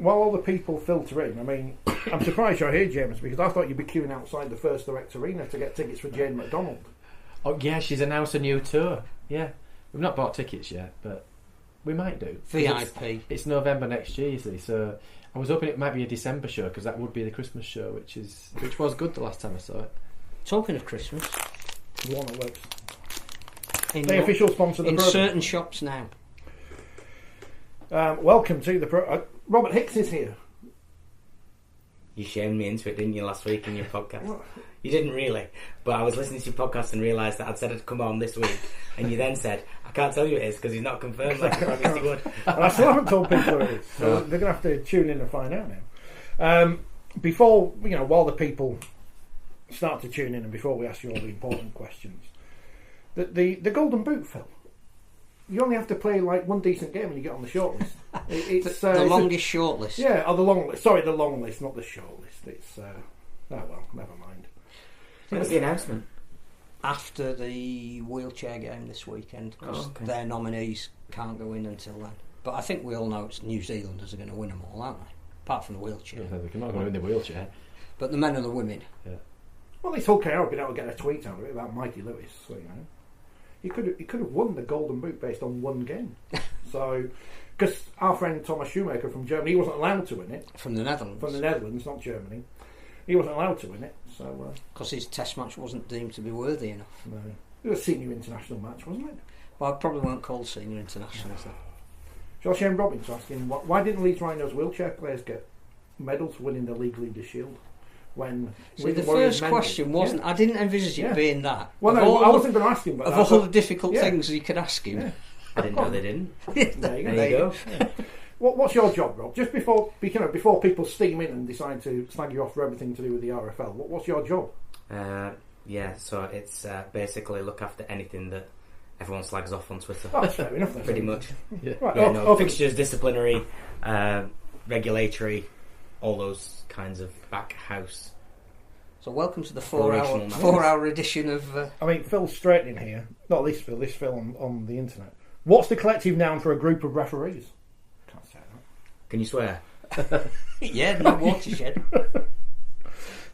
while all the people filter in, I mean, I'm surprised you're here, James, because I thought you'd be queuing outside the First Direct Arena to get tickets for Jane McDonald. Oh yeah, she's announced a new tour. Yeah, we've not bought tickets yet, but we might do. VIP. It's November next year, you see, so I was hoping it might be a December show, because that would be the Christmas show, which was good the last time I saw it. Talking of Christmas, Warner Works. The official sponsor of the in program. certain shops now. Welcome to the Robert Hicks is here. You shamed me into it, didn't you, last week in your podcast? You didn't really, but I was listening to your podcast and realised that I'd said it'd come on this week, and you then said, I can't tell you it is because he's not confirmed like I promised he would. And I still haven't told people who it is, so they're going to have to tune in and find out now. Before, while the people start to tune in and before we ask you all the important questions, the Golden Boot, Phil, you only have to play like one decent game and you get on the shortlist. It's the longest shortlist. Yeah, or the long list. Sorry, the long list, not the shortlist. It's oh well, never mind. What's the announcement? After the wheelchair game this weekend, because their nominees can't go in until then. But I think we all know it's New Zealanders are going to win them all, aren't they? Apart from the wheelchair. Yeah, they're not going to win the wheelchair. But the men and the women. Yeah. Well, this whole KO been able to get a tweet out of it about Mikey Lewis, so he could have won the Golden Boot based on one game. So, because our friend Thomas Shoemaker from Germany, he wasn't allowed to win it. From the Netherlands. From the Netherlands, not Germany. He wasn't allowed to win it, so... Because his test match wasn't deemed to be worthy enough. No. It was a senior international match, wasn't it? Well, it probably weren't called senior internationals then. Josh Shane Robbins asking, why didn't Leeds Rhinos wheelchair players get medals for winning the League Leaders Shield? When the first question wasn't... I didn't envisage it being that. Well, no, I wasn't going to ask him. But of all the difficult things you could ask him. Yeah. I didn't know they didn't. There you go. Yeah. What's your job, Rob? Just before people steam in and decide to slag you off for everything to do with the RFL, what's your job? So it's basically look after anything that everyone slags off on Twitter. Oh, that's fair enough. Pretty much. Yeah. Right, fixtures, disciplinary, regulatory, all those kinds of back house. So welcome to the 4-hour edition of... I mean, Phil's straightening here. Not this Phil on the internet. What's the collective noun for a group of referees? Can't say that. Can you swear? Yeah, no watershed.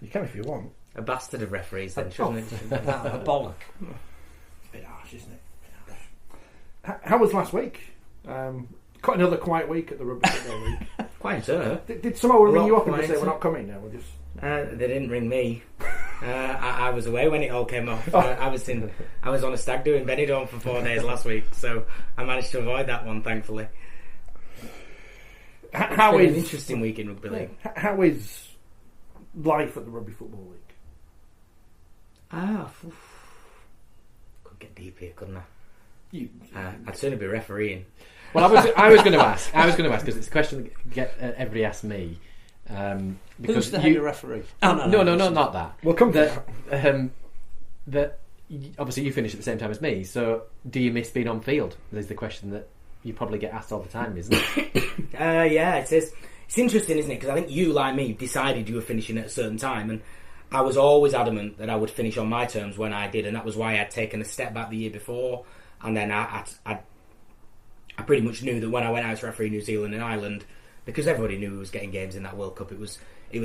You can if you want. A bastard of referees then, shouldn't it? A bollock. It's a bit harsh, isn't it? How was last week? Quite another quiet week at the Rugby League. Quieter. Did someone ring you up and say we're not coming now? They didn't ring me. I was away when it all came off. I was on a stag do in Benidorm for 4 days last week, so I managed to avoid that one, thankfully. How is an interesting week in Rugby League? How is life at the Rugby Football League? Could get deep here, couldn't I? I'd certainly be refereeing. Well, I was going to ask because it's a question that everybody asks me. Who's the head of referee? No, not that. We'll come to that. Obviously, you finish at the same time as me. So, do you miss being on field? There's the question that you probably get asked all the time, isn't it? Yeah, it is. It's interesting, isn't it? Because I think you, like me, decided you were finishing at a certain time, and I was always adamant that I would finish on my terms when I did, and that was why I'd taken a step back the year before, and then I pretty much knew that when I went out to referee New Zealand and Ireland, because everybody knew who was getting games in that World Cup, it was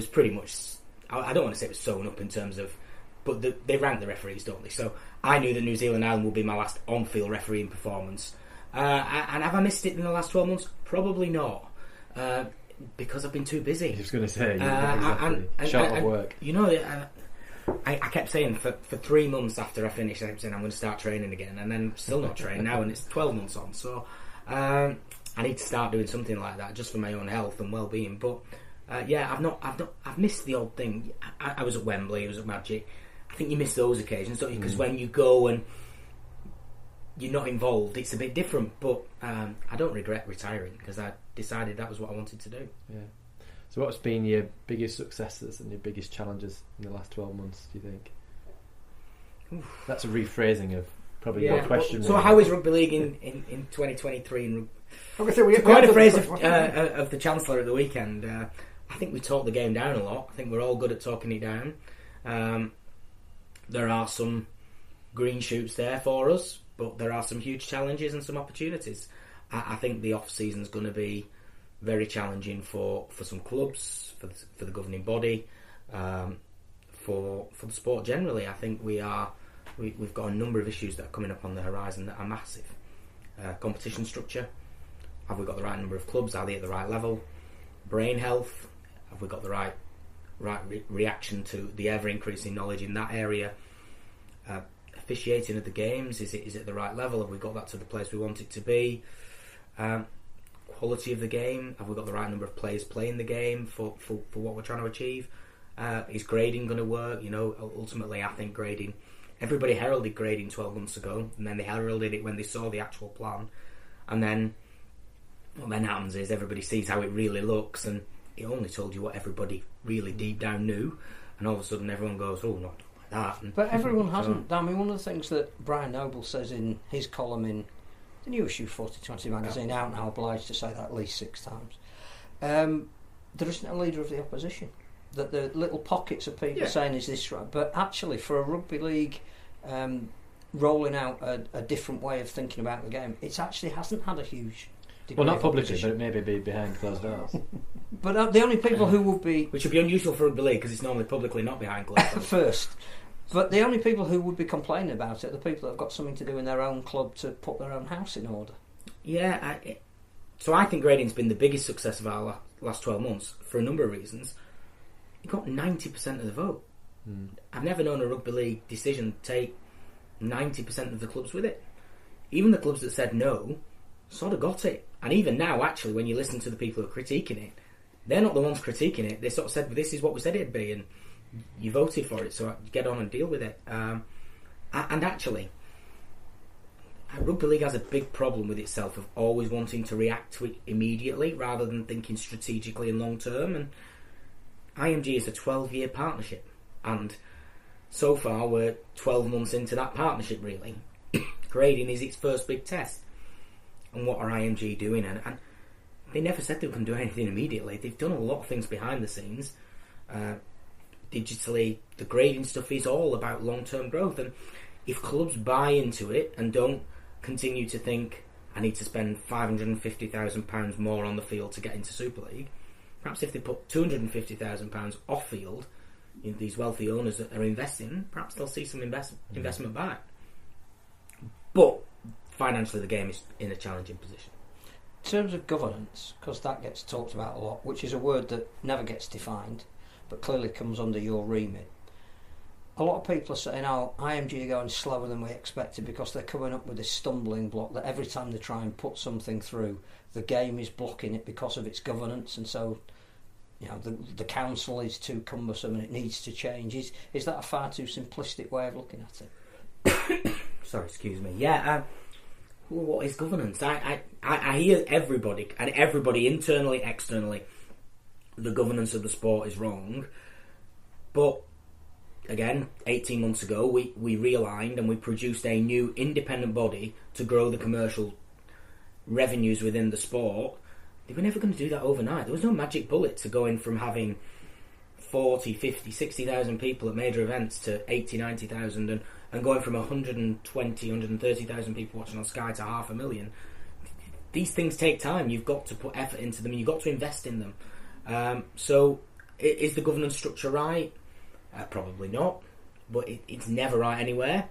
pretty much, I don't want to say it was sewn up in terms of, but they rank the referees, don't they? So I knew that New Zealand and Ireland would be my last on-field refereeing performance. And have I missed it in the last 12 months? Probably not. Because I've been too busy. I was going to say, exactly. Short of work. I kept saying for 3 months after I finished, I kept saying I'm going to start training again, and then still not training now, and it's 12 months on. So I need to start doing something like that just for my own health and well-being. But I've missed the odd thing. I was at Wembley, I was at Magic. I think you miss those occasions, don't you? Because when you go and you're not involved, it's a bit different. But I don't regret retiring because I decided that was what I wanted to do. Yeah. So what's been your biggest successes and your biggest challenges in the last 12 months, do you think? Oof. That's a rephrasing of probably your question. So how is Rugby League in 2023? And quite a phrase of the Chancellor at the weekend. I think we talk the game down a lot. I think we're all good at talking it down. There are some green shoots there for us, but there are some huge challenges and some opportunities. I think the off-season's going to be very challenging for some clubs, for the governing body, for the sport generally. I think we've got a number of issues that are coming up on the horizon that are massive. Competition structure. Have we got the right number of clubs? Are they at the right level? Brain health. Have we got the right reaction to the ever increasing knowledge in that area? Officiating of the games, is it the right level? Have we got that to the place we want it to be? Quality of the game, have we got the right number of players playing the game for what we're trying to achieve? Is grading going to work? Ultimately I think grading, everybody heralded grading 12 months ago, and then they heralded it when they saw the actual plan, and then what then happens is everybody sees how it really looks, and it only told you what everybody really deep down knew, and all of a sudden everyone goes, oh, not like that. And, but everyone hasn't. I mean, one of the things that Brian Noble says in his column in the new issue of Forty20 magazine, out now, obliged to say that at least 6 times, there isn't a leader of the opposition. That the little pockets of people saying, is this right? But actually, for a rugby league rolling out a different way of thinking about the game, it actually hasn't had a huge degree. Well, not publicly, opposition. but it may be behind closed doors. But the only people who would be... Which would be unusual for rugby league, because it's normally publicly, not behind closed doors. First. But the only people who would be complaining about it are the people that have got something to do in their own club to put their own house in order. Yeah, so I think grading's been the biggest success of our last 12 months for a number of reasons. It got 90% of the vote. I've never known a rugby league decision take 90% of the clubs with it. Even the clubs that said no sort of got it. And even now, actually, when you listen to the people who are critiquing it, they're not the ones critiquing it. They sort of said, well, this is what we said it'd be, and you voted for it, so get on and deal with it. And actually, rugby league has a big problem with itself of always wanting to react to it immediately rather than thinking strategically and long term. And IMG is a 12-year partnership, and so far we're 12 months into that partnership, really. Grading is its first big test. And what are IMG doing? And they never said they were going to do anything immediately. They've done a lot of things behind the scenes. Digitally, the grading stuff is all about long-term growth. And if clubs buy into it and don't continue to think, I need to spend £550,000 more on the field to get into Super League, perhaps if they put £250,000 off field, these wealthy owners that are investing, perhaps they'll see some investment back. But financially, the game is in a challenging position. In terms of governance, because that gets talked about a lot, which is a word that never gets defined, but clearly comes under your remit. A lot of people are saying, oh, IMG are going slower than we expected because they're coming up with this stumbling block that every time they try and put something through, the game is blocking it because of its governance, and so the council is too cumbersome and it needs to change. Is that a far too simplistic way of looking at it? Sorry, excuse me. Yeah, what is governance? I hear everybody, and everybody internally, externally, the governance of the sport is wrong. But again, 18 months ago, we realigned and we produced a new independent body to grow the commercial revenues within the sport. They were never going to do that overnight. There was no magic bullet to going from having 40, 50, 60,000 people at major events to 80, 90,000 and going from 120, 130,000 people watching on Sky to 500,000. These things take time. You've got to put effort into them and you've got to invest in them. So is the governance structure right? Probably not, but it's never right anywhere.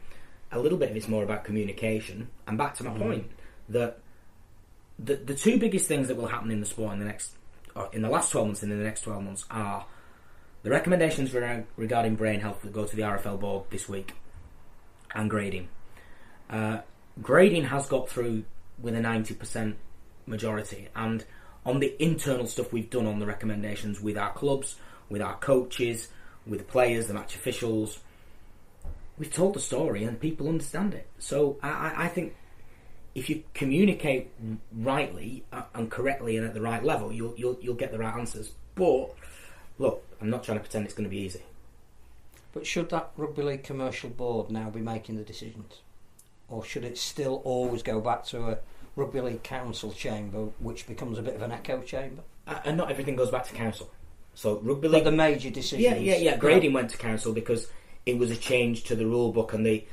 A little bit of it's more about communication. And back to my point, that the two biggest things that will happen in the sport in the last 12 months and in the next 12 months are the recommendations regarding brain health that go to the RFL board this week, and grading. Grading has got through with a 90% majority, and on the internal stuff we've done on the recommendations with our clubs, with our coaches, with the players, the match officials, we've told the story and people understand it. So I think if you communicate rightly and correctly and at the right level, you'll get the right answers. But look, I'm not trying to pretend it's going to be easy. But should that Rugby League commercial board now be making the decisions? Or should it still always go back to a Rugby League council chamber, which becomes a bit of an echo chamber? And not everything goes back to council. So Rugby League... But the major decisions... Yeah. Grading went to council because it was a change to the rule book and the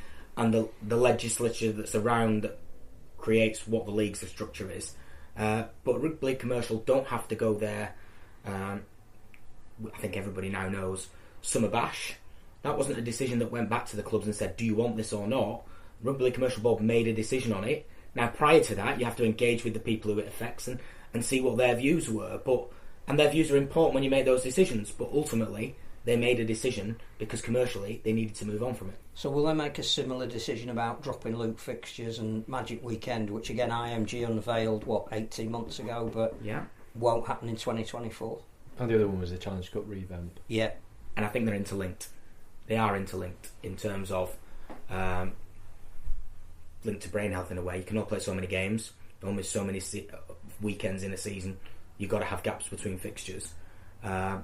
legislature that's around that creates what the league's structure is. But Rugby League Commercial don't have to go there. I think everybody now knows Summer Bash. That wasn't a decision that went back to the clubs and said, do you want this or not? Rugby League Commercial Board made a decision on it. Now, prior to that, you have to engage with the people who it affects and see what their views were. And their views are important when you make those decisions. But ultimately, they made a decision because commercially they needed to move on from it. So will they make a similar decision about dropping Luke fixtures and Magic Weekend, which again IMG unveiled, 18 months ago, but won't happen in 2024? And the other one was the Challenge Cup revamp. Yeah. And I think they're interlinked. They are interlinked in terms of linked to brain health in a way. You can only play so many games, almost so many weekends in a season. You've got to have gaps between fixtures. But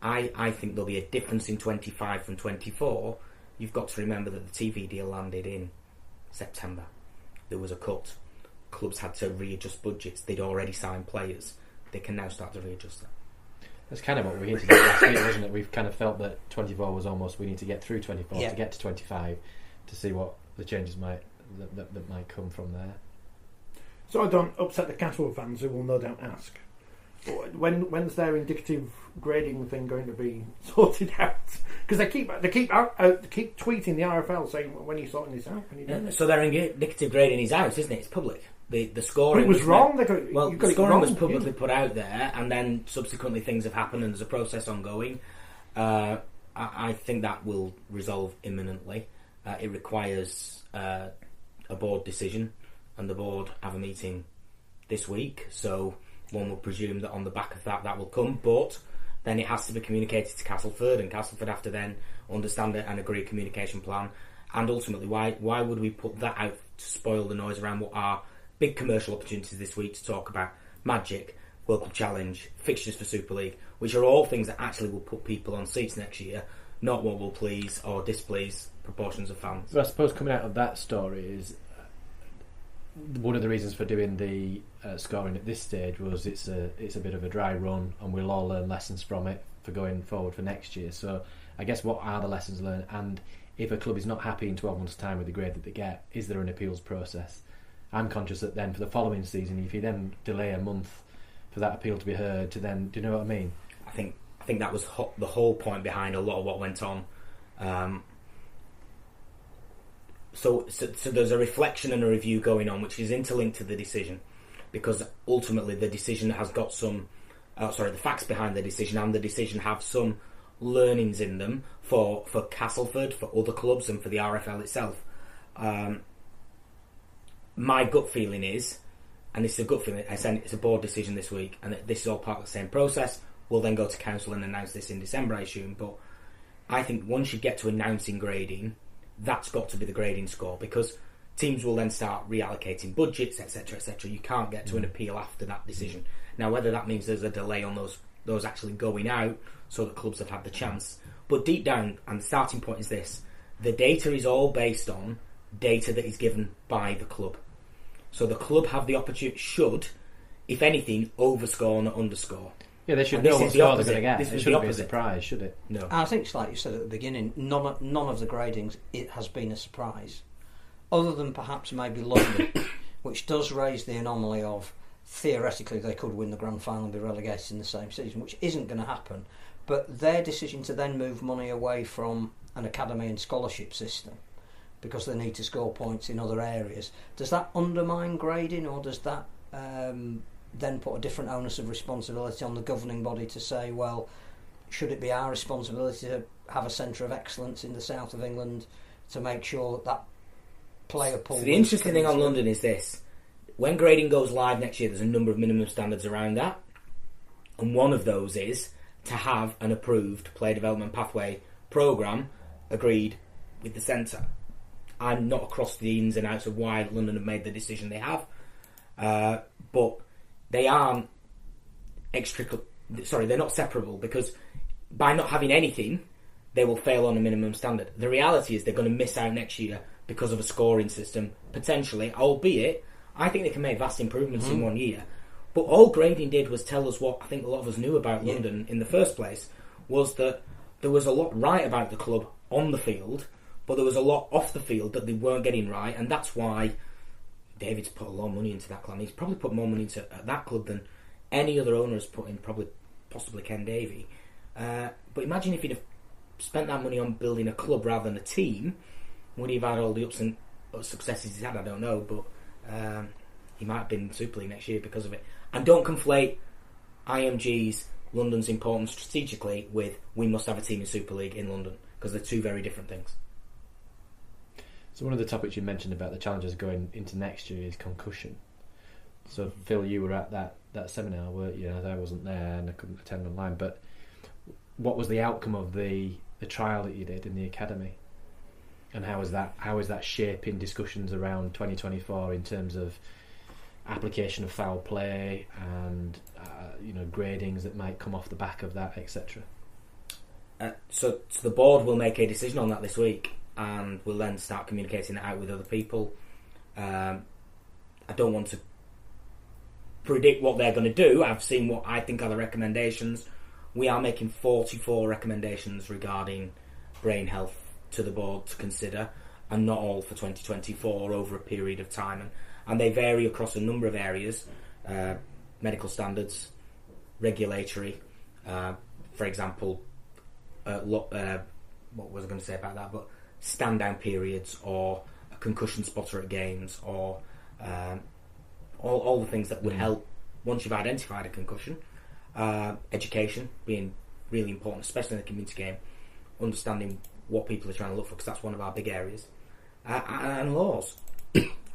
I think there'll be a difference in 25 from 24. You've got to remember that the TV deal landed in September. There was a cut. Clubs had to readjust budgets. They'd already signed players. They can now start to readjust that. That's kind of what we hinted at last week, wasn't it? We've kind of felt that 24 was almost, we need to get through 24 to get to 25 to see what the changes that might come from there. So I don't upset the Castle fans who will no doubt ask, when's their indicative grading thing going to be sorted out? Because they keep tweeting the RFL saying, when are you sorting this out? So their indicative grading is out, isn't it? It's public. The scoring but it was wrong. The scoring was publicly put out there, and then subsequently things have happened, and there's a process ongoing. I think that will resolve imminently. It requires a board decision, and the board have a meeting this week. So one would presume that on the back of that will come, but then it has to be communicated to Castleford, and Castleford have to then understand it and agree a communication plan. And ultimately, why would we put that out to spoil the noise around what are big commercial opportunities this week to talk about Magic, World Cup Challenge, fixtures for Super League, which are all things that actually will put people on seats next year, not what will please or displease proportions of fans. Well, I suppose coming out of that story is one of the reasons for doing the scoring at this stage was it's a bit of a dry run, and we'll all learn lessons from it for going forward for next year. So I guess what are the lessons learned, and if a club is not happy in 12 months' time with the grade that they get, is there an appeals process? I'm conscious that then for the following season, if you then delay a month for that appeal to be heard, to then, do you know what I mean? I think that was the whole point behind a lot of what went on. So there's a reflection and a review going on, which is interlinked to the decision, because ultimately the decision has got some, the facts behind the decision and the decision have some learnings in them for Castleford, for other clubs, and for the RFL itself. My gut feeling is, and it's a gut feeling, it's a board decision this week, and this is all part of the same process. We'll then go to council and announce this in December, I assume. But I think once you get to announcing grading, that's got to be the grading score, because teams will then start reallocating budgets, etc., etc. You can't get to an appeal after that decision. Now, whether that means there's a delay on those actually going out, so that clubs have had the chance. But deep down, and the starting point is this: the data is all based on data that is given by the club. So the club have the opportunity, should, if anything, overscore and underscore. Yeah, they should know what score they're going to get. This it shouldn't be a surprise, should it? No. I think it's like you said at the beginning, none of the gradings, it has been a surprise. Other than perhaps maybe London, which does raise the anomaly of, theoretically, they could win the grand final and be relegated in the same season, which isn't going to happen. But their decision to then move money away from an academy and scholarship system, because they need to score points in other areas, does that undermine grading, or does that then put a different onus of responsibility on the governing body to say, well, should it be our responsibility to have a centre of excellence in the south of England to make sure that player pool... So the interesting thing on London is this: when grading goes live next year, there's a number of minimum standards around that, and one of those is to have an approved player development pathway programme agreed with the centre. I'm not across the ins and outs of why London have made the decision they have, but they aren't they're not separable, because by not having anything, they will fail on a minimum standard. The reality is they're going to miss out next year because of a scoring system, potentially, albeit I think they can make vast improvements in 1 year. But all grading did was tell us what I think a lot of us knew about London in the first place, was that there was a lot right about the club on the field, but there was a lot off the field that they weren't getting right, and that's why David's put a lot of money into that club. He's probably put more money into that club than any other owner has put in, possibly Ken Davey. But imagine if he'd have spent that money on building a club rather than a team, would he have had all the ups and successes he's had? I don't know, but he might have been in Super League next year because of it. And don't conflate IMG's London's importance strategically with we must have a team in Super League in London, because they're two very different things. So one of the topics you mentioned about the challenges going into next year is concussion. So Phil, you were at that seminar, weren't you? I wasn't there and I couldn't attend online, but what was the outcome of the trial that you did in the academy? And how is that shaping discussions around 2024 in terms of application of foul play and gradings that might come off the back of that, etc.? So the board will make a decision on that this week, and we'll then start communicating it out with other people. I don't want to predict what they're going to do. I've seen what I think are the recommendations. We are making 44 recommendations regarding brain health to the board to consider, and not all for 2024 over a period of time. And they vary across a number of areas, medical standards, regulatory, for example, what was I going to say about that, but stand down periods, or a concussion spotter at games, or all the things that would help once you've identified a concussion. Education being really important, especially in the community game, understanding what people are trying to look for, because that's one of our big areas, and laws.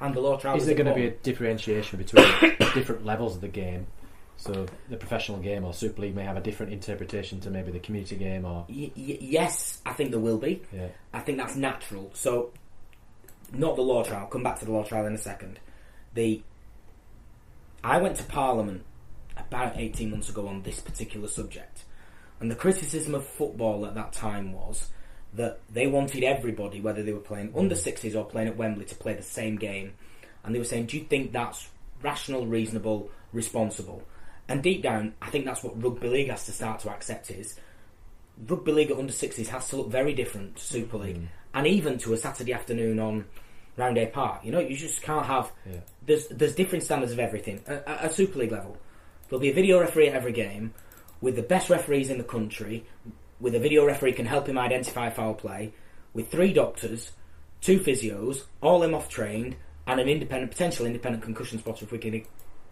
And the law trial is there going to be a differentiation between different levels of the game? So the professional game or Super League may have a different interpretation to maybe the community game, or yes, I think there will be. Yeah. I think that's natural. So not the law trial. I'll come back to the law trial in a second. I went to Parliament about 18 months ago on this particular subject, and the criticism of football at that time was that they wanted everybody, whether they were playing under 60s or playing at Wembley, to play the same game. And they were saying, do you think that's rational, reasonable, responsible? And deep down, I think that's what Rugby League has to start to accept, is Rugby League at under 60s has to look very different to Super League, and even to a Saturday afternoon on Roundhay Park. You just can't have... Yeah. There's different standards of everything. At a Super League level, there'll be a video referee at every game, with the best referees in the country, with a video referee can help him identify foul play, with 3 doctors, 2 physios, all them off trained, and an potential independent concussion spotter if we can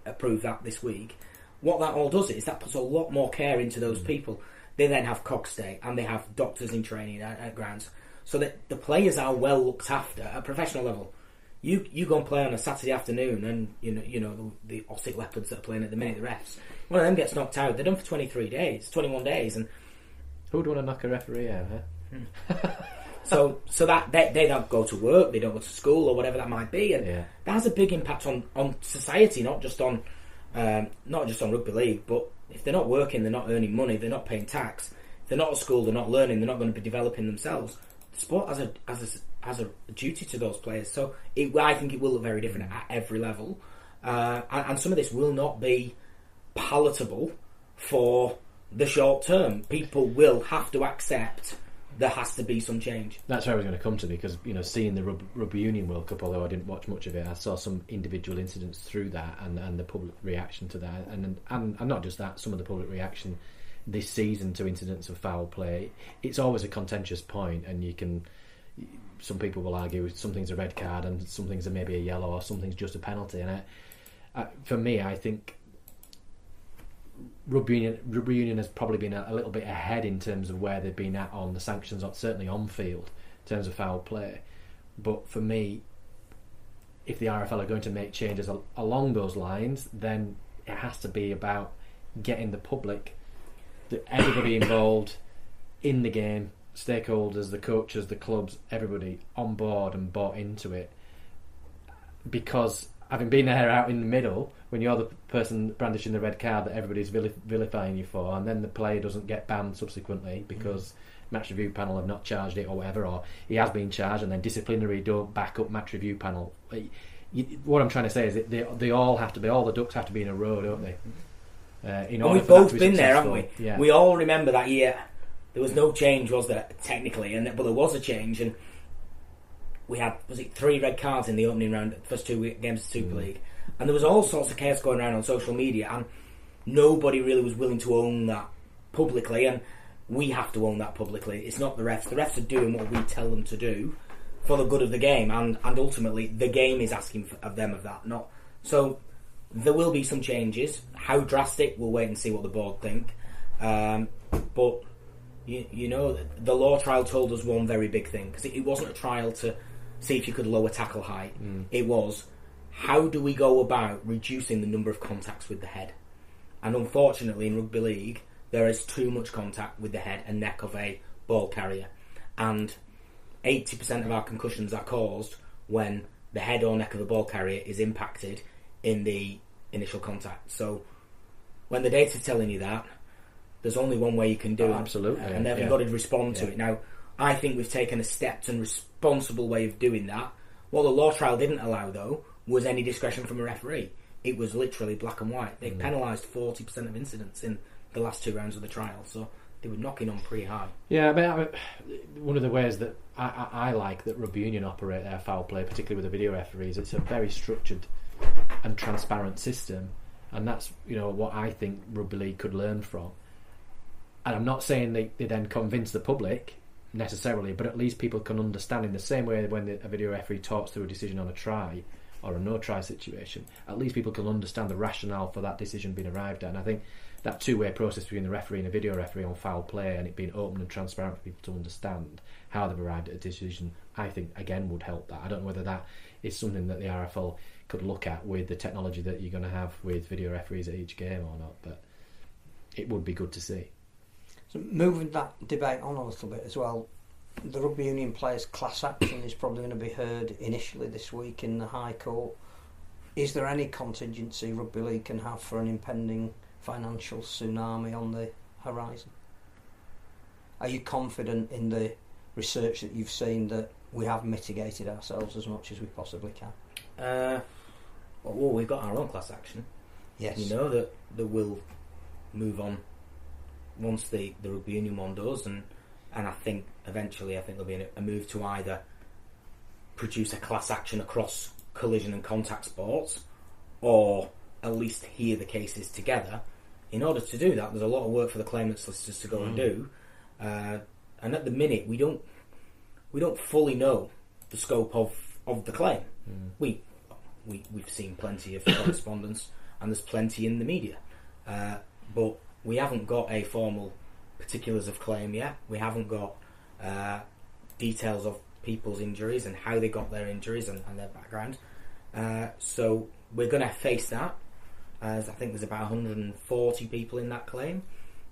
approve that this week. What that all does is that puts a lot more care into those people. They then have Cogstate, and they have doctors in training at grounds, so that the players are well looked after at professional level. You go and play on a Saturday afternoon, and the Ossic Leopards that are playing at the minute, the refs, one of them gets knocked out. They're done for 21 days, and who would want to knock a referee out, huh? so that they don't go to work, they don't go to school, or whatever that might be, and that has a big impact on society, not just on Rugby League. But if they're not working, they're not earning money, they're not paying tax. If they're not at school, they're not learning, they're not going to be developing themselves. The sport has a duty to those players. So I think it will look very different at every level, and some of this will not be palatable for the short term. People will have to accept there has to be some change. That's where I was going to come to, because seeing the Rugby Union World Cup, although I didn't watch much of it, I saw some individual incidents through that, and the public reaction to that, and not just that, some of the public reaction this season to incidents of foul play. It's always a contentious point, and some people will argue something's a red card and some things are maybe a yellow, or something's just a penalty. And for me, I think Rugby Union has probably been a little bit ahead in terms of where they've been at on the sanctions, certainly on field, in terms of foul play. But for me, if the RFL are going to make changes along those lines, then it has to be about getting the public, everybody involved in the game, stakeholders, the coaches, the clubs, everybody on board and bought into it. Because having been there out in the middle, when you're the person brandishing the red card that everybody's vilifying you for, and then the player doesn't get banned subsequently because match review panel have not charged it or whatever, or he has been charged and then disciplinary don't back up match review panel. What I'm trying to say is that they all have to be, all the ducks have to be in a row, don't they? And we've both been there, haven't we? Yeah. We all remember that year. There was no change, was there, technically? But there was a change, and we had, was it 3 red cards in the opening round, first 2 games of Super League, and there was all sorts of chaos going around on social media, and nobody really was willing to own that publicly, and we have to own that publicly. It's not the refs. The refs are doing what we tell them to do for the good of the game, and ultimately the game is asking of that. Not so. There will be some changes. How drastic? We'll wait and see what the board think. But you know, the law trial told us one very big thing, because it wasn't a trial to see if you could lower tackle height. It was, how do we go about reducing the number of contacts with the head? And unfortunately, in rugby league, there is too much contact with the head and neck of a ball carrier, and 80% of our concussions are caused when the head or neck of the ball carrier is impacted in the initial contact. So when the data's telling you that, there's only one way you can do it. Absolutely. And they've got to respond to it. Now, I think we've taken a stepped and responsible way of doing that. What the law trial didn't allow, though, was any discretion from a referee. It was literally black and white. They penalised 40% of incidents in the last 2 rounds of the trial, so they were knocking on pretty high. Yeah, I mean, one of the ways that I like that rugby union operate their foul play, particularly with the video referees, it's a very structured and transparent system, and that's, you know, what I think rugby league could learn from. And I'm not saying they then convince the public necessarily, but at least people can understand, in the same way when a video referee talks through a decision on a try or a no try situation, at least people can understand the rationale for that decision being arrived at. And I think that 2-way process between the referee and a video referee on foul play, and it being open and transparent for people to understand how they've arrived at a decision, I think again would help that. I don't know whether that is something that the RFL could look at with the technology that you're going to have with video referees at each game or not, but it would be good to see. So moving that debate on a little bit as well, the rugby union players' class action is probably going to be heard initially this week in the High Court. Is there any contingency rugby league can have for an impending financial tsunami on the horizon? Are you confident in the research that you've seen that we have mitigated ourselves as much as we possibly can? Well, we've got our own class action. Yes. You know that we'll move on once the rugby union one does, and I think eventually there'll be a move to either produce a class action across collision and contact sports, or at least hear the cases together. In order to do that, there's a lot of work for the claimant solicitors to go and do, and at the minute we don't fully know the scope of the claim. We've seen plenty of correspondence, and there's plenty in the media, but we haven't got a formal particulars of claim yet. We haven't got details of people's injuries and how they got their injuries and their background. So we're going to face that, as I think there's about 140 people in that claim,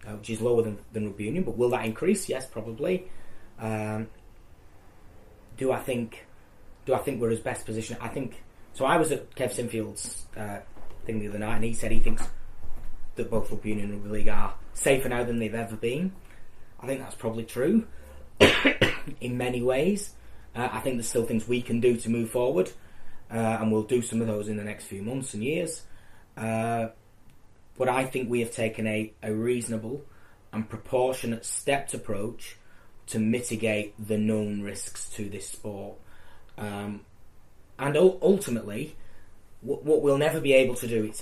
which is lower than rugby union. But will that increase? Yes, probably. Do I think we're as best positioned? I think so. I was at Kev Sinfield's thing the other night, and he said he thinks that both rugby union and rugby league are safer now than they've ever been. I think that's probably true in many ways. I think there's still things we can do to move forward, and we'll do some of those in the next few months and years. But I think we have taken a reasonable and proportionate stepped approach to mitigate the known risks to this sport. And ultimately, what we'll never be able to do,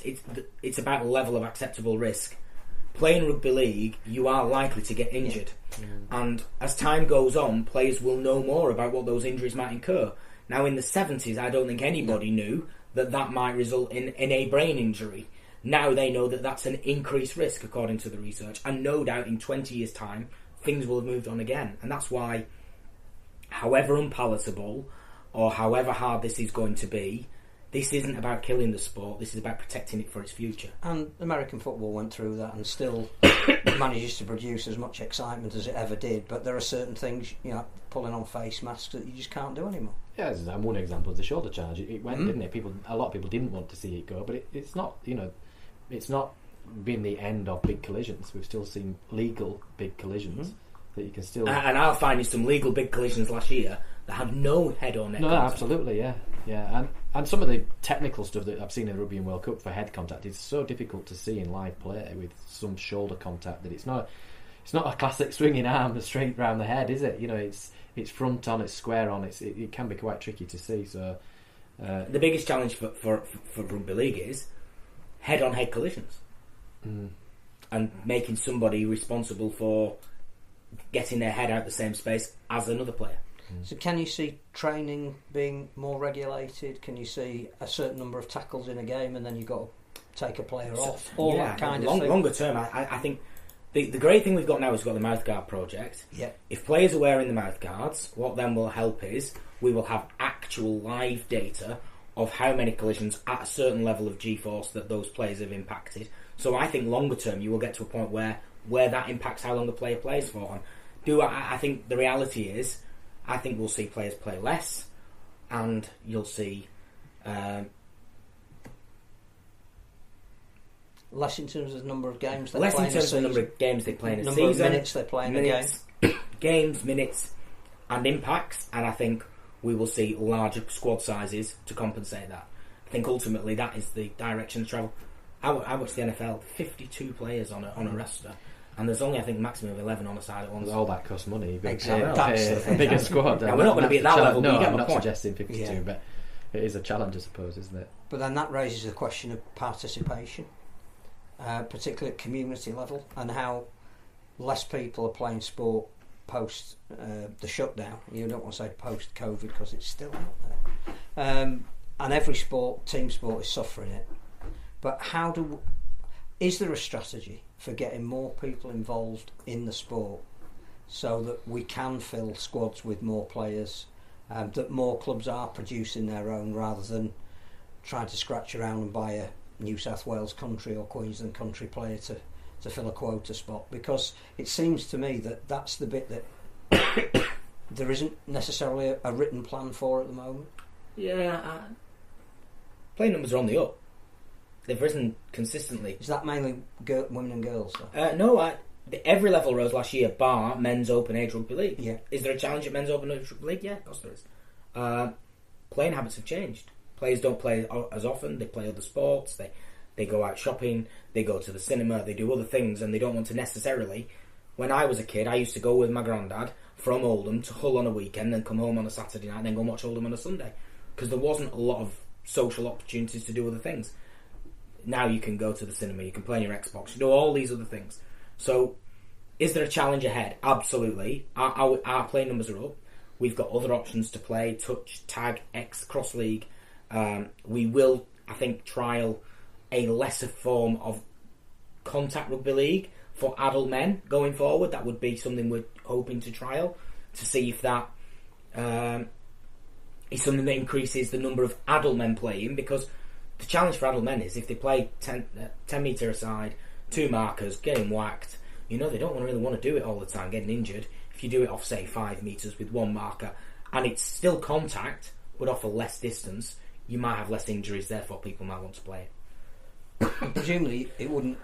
it's about level of acceptable risk. Playing rugby league, you are likely to get injured. And as time goes on, players will know more about what those injuries might incur. Now, in the 70s, I don't think anybody knew that might result in a brain injury. Now they know that that's an increased risk, according to the research. And no doubt in 20 years' time, things will have moved on again. And that's why, however unpalatable or however hard this is going to be, this isn't about killing the sport, this is about protecting it for its future. And American football went through that and still manages to produce as much excitement as it ever did, but there are certain things, pulling on face masks, that you just can't do anymore. Yeah, one example is the shoulder charge. It went, didn't it? A lot of people didn't want to see it go, but it's not, it's not been the end of big collisions. We've still seen legal big collisions that you can still... And I'll find you some legal big collisions last year that had no head or neck. No, absolutely, yeah. And some of the technical stuff that I've seen in the Rugby and World Cup for head contact is so difficult to see in live play with some shoulder contact that it's not... it's not a classic swinging arm straight round the head, is it? You know, it's front on, it's square on. It can be quite tricky to see. So the biggest challenge for rugby league is head-on-head collisions, and making somebody responsible for getting their head out the same space as another player. So can you see training being more regulated? Can you see a certain number of tackles in a game and then you've got to take a player off? All that kind of thing. Longer term, I think the great thing we've got now is we've got the mouthguard project. Yeah. If players are wearing the mouthguards, what then will help is we will have actual live data of how many collisions at a certain level of G-force that those players have impacted. So I think longer term you will get to a point where that impacts how long a player plays for. And I think the reality is, I think we'll see players play less, and you'll see less in terms of the number of games they less play in terms of the number of games they play in a number season, of minutes they play in a game, games, minutes, and impacts. And I think we will see larger squad sizes to compensate that. I think ultimately that is the direction to travel. I watch the NFL, 52 players on a roster. And there's only, I think, maximum of 11 on a side at once. All that costs money. Exactly. A bigger squad. And we're not going to be at that level. No, but you get I'm my not point. suggesting 52, but it is a challenge, I suppose, isn't it? But then that raises the question of participation, particularly at community level, and how less people are playing sport post the shutdown. You don't want to say post COVID because it's still out there. And every team sport is suffering it. But is there a strategy for getting more people involved in the sport so that we can fill squads with more players, that more clubs are producing their own rather than trying to scratch around and buy a New South Wales country or Queensland country player to fill a quota spot? Because it seems to me that that's the bit that there isn't necessarily a written plan for at the moment. Yeah, playing numbers are on the up. They've risen consistently. Is that mainly women and girls, though? No, every level rose last year, bar men's open age rugby league. Yeah. Is there a challenge at men's open age rugby league? Yeah, of course there is. Playing habits have changed. Players don't play as often. They play other sports. They go out shopping. They go to the cinema. They do other things, and they don't want to necessarily. When I was a kid, I used to go with my granddad from Oldham to Hull on a weekend, then come home on a Saturday night, and then go and watch Oldham on a Sunday, because there wasn't a lot of social opportunities to do other things. Now you can go to the cinema, you can play on your Xbox, you do all these other things. So, is there a challenge ahead? Absolutely. Our play numbers are up. We've got other options to play, touch, tag, X, cross league. We will, I think, trial a lesser form of contact rugby league for adult men going forward. That would be something we're hoping to trial to see if that is something that increases the number of adult men playing, because the challenge for adult men is if they play 10 metre aside, 2 markers, getting whacked, they don't really want to do it all the time, getting injured. If you do it off, say, 5 metres with 1 marker, and it's still contact, but off a less distance, you might have less injuries, therefore people might want to play it. And presumably it wouldn't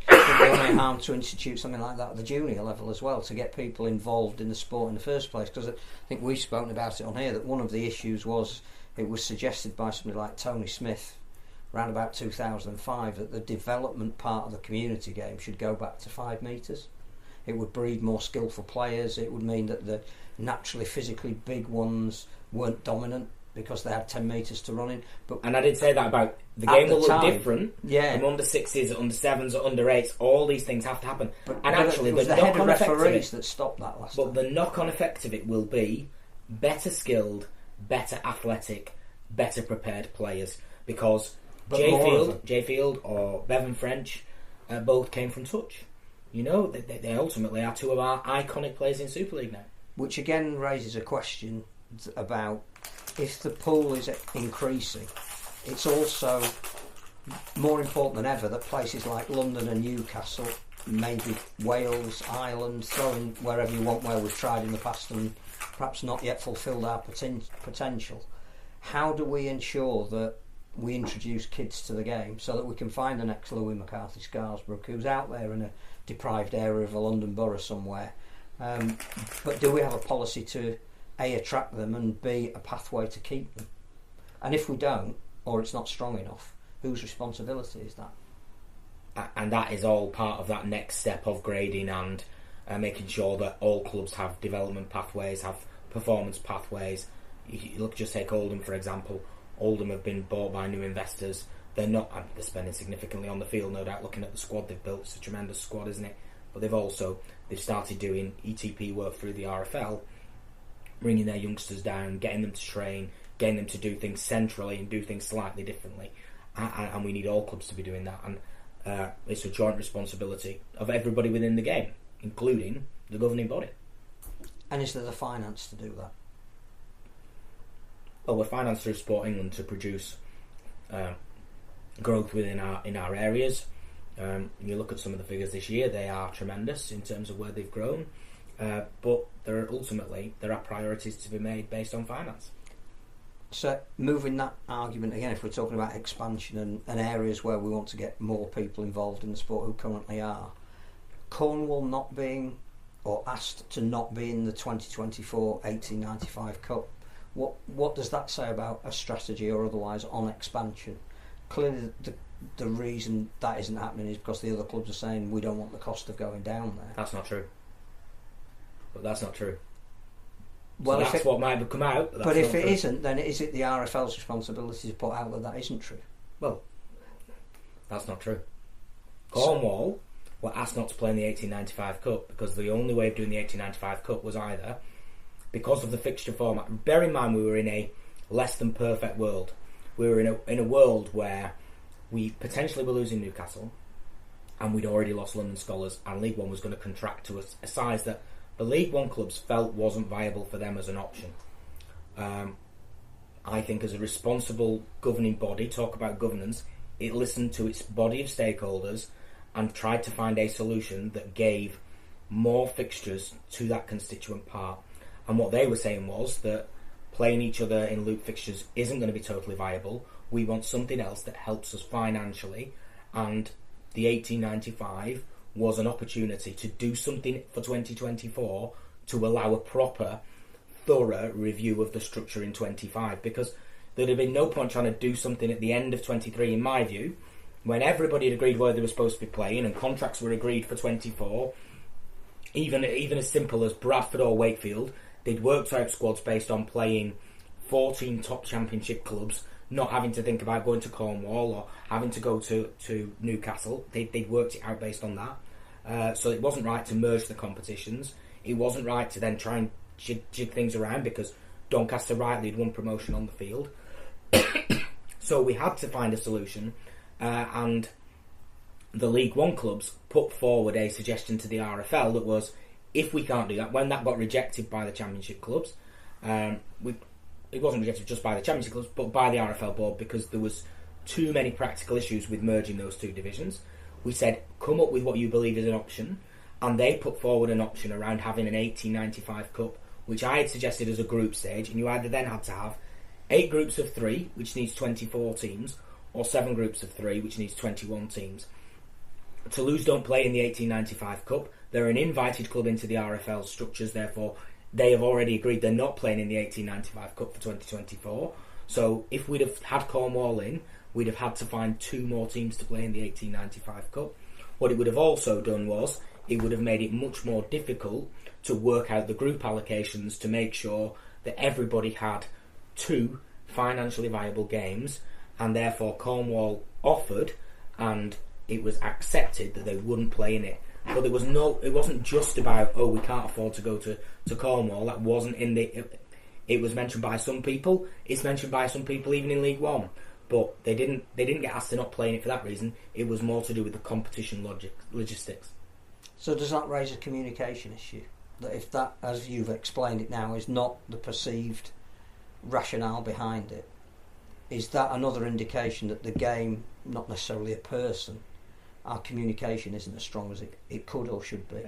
be any harm to institute something like that at the junior level as well, to get people involved in the sport in the first place, because I think we've spoken about it on here, that one of the issues was, it was suggested by somebody like Tony Smith around about 2005 that the development part of the community game should go back to 5 metres. It would breed more skillful players. It would mean that the naturally physically big ones weren't dominant because they had 10 metres to run in. And I did say that about the game will look different. Yeah. From under 6s, under 7s, or under 8s, all these things have to happen. But actually, it was the the head of knock-on effect of referees it, that stopped that last but time. the knock-on effect of it will be better skilled, better athletic, better prepared players, because Jay Field or Bevan French both came from touch. They ultimately are 2 of our iconic players in Super League now. Which again raises a question about, if the pool is increasing, it's also more important than ever that places like London and Newcastle, maybe Wales, Ireland, throw in wherever you want, where we've tried in the past and perhaps not yet fulfilled our potential. How do we ensure that we introduce kids to the game so that we can find the next Louis McCarthy Scarsbrook who's out there in a deprived area of a London borough somewhere? But do we have a policy to A, attract them, and B, a pathway to keep them? And if we don't, or it's not strong enough, whose responsibility is that? And that is all part of that next step of grading and making sure that all clubs have development pathways, have performance pathways. Just take Oldham for example. Oldham have been bought by new investors. They're spending significantly on the field, no doubt. Looking at the squad they've built, it's a tremendous squad, isn't it? But they've started doing ETP work through the RFL, bringing their youngsters down, getting them to train, getting them to do things centrally and do things slightly differently. And we need all clubs to be doing that. And it's a joint responsibility of everybody within the game, including the governing body. And is there the finance to do that? Well, we're financed through Sport England to produce growth within our areas. You look at some of the figures this year; they are tremendous in terms of where they've grown. But there are priorities to be made based on finance. So, moving that argument again, if we're talking about expansion and areas where we want to get more people involved in the sport who currently are, Cornwall not being, or asked to not be in the 2024 1895 Cup, what does that say about a strategy or otherwise on expansion? Clearly, the reason that isn't happening is because the other clubs are saying we don't want the cost of going down there. That's not true. But that's not true. Well, so that's what might come out. But if it isn't, then is it the RFL's responsibility to put out that isn't true? Well, that's not true. Cornwall were asked not to play in the 1895 Cup because the only way of doing the 1895 Cup was either because of the fixture format. Bear in mind, we were in a less than perfect world. We were in a world where we potentially were losing Newcastle, and we'd already lost London Scholars, and League One was going to contract to a size that the League One clubs felt wasn't viable for them as an option. I think as a responsible governing body, talk about governance, it listened to its body of stakeholders and tried to find a solution that gave more fixtures to that constituent part. And what they were saying was that playing each other in loop fixtures isn't going to be totally viable. We want something else that helps us financially, and the 1895 was an opportunity to do something for 2024 to allow a proper, thorough review of the structure in 25, because there'd have been no point trying to do something at the end of 23, in my view, when everybody had agreed where they were supposed to be playing and contracts were agreed for 24. Even as simple as Bradford or Wakefield, they'd worked out squads based on playing 14 top championship clubs, not having to think about going to Cornwall or having to go to Newcastle. They'd worked it out based on that. So it wasn't right to merge the competitions. It wasn't right to then try and jig things around because Doncaster rightly had won promotion on the field. So we had to find a solution, and the League One clubs put forward a suggestion to the RFL that was, if we can't do that, when that got rejected by the Championship clubs, it wasn't rejected just by the Championship clubs, but by the RFL board, because there was too many practical issues with merging those two divisions. We said, come up with what you believe is an option, and they put forward an option around having an 1895 Cup, which I had suggested as a group stage, and you either then had to have 8 groups of 3, which needs 24 teams, or 7 groups of 3, which needs 21 teams. Toulouse don't play in the 1895 Cup. They're an invited club into the RFL structures, therefore they have already agreed they're not playing in the 1895 Cup for 2024. So if we'd have had Cornwall in, we'd have had to find 2 more teams to play in the 1895 Cup. What it would have also done was, it would have made it much more difficult to work out the group allocations to make sure that everybody had 2 financially viable games, and therefore Cornwall offered, and it was accepted that they wouldn't play in it. But it wasn't just about, we can't afford to go to Cornwall. That wasn't in the. It was mentioned by some people. It's mentioned by some people even in League One. But they didn't get asked to not play in it for that reason. It was more to do with the competition logistics. So does that raise a communication issue? That if that, as you've explained it now, is not the perceived rationale behind it, is that another indication that the game, not necessarily a person, our communication isn't as strong as it could or should be?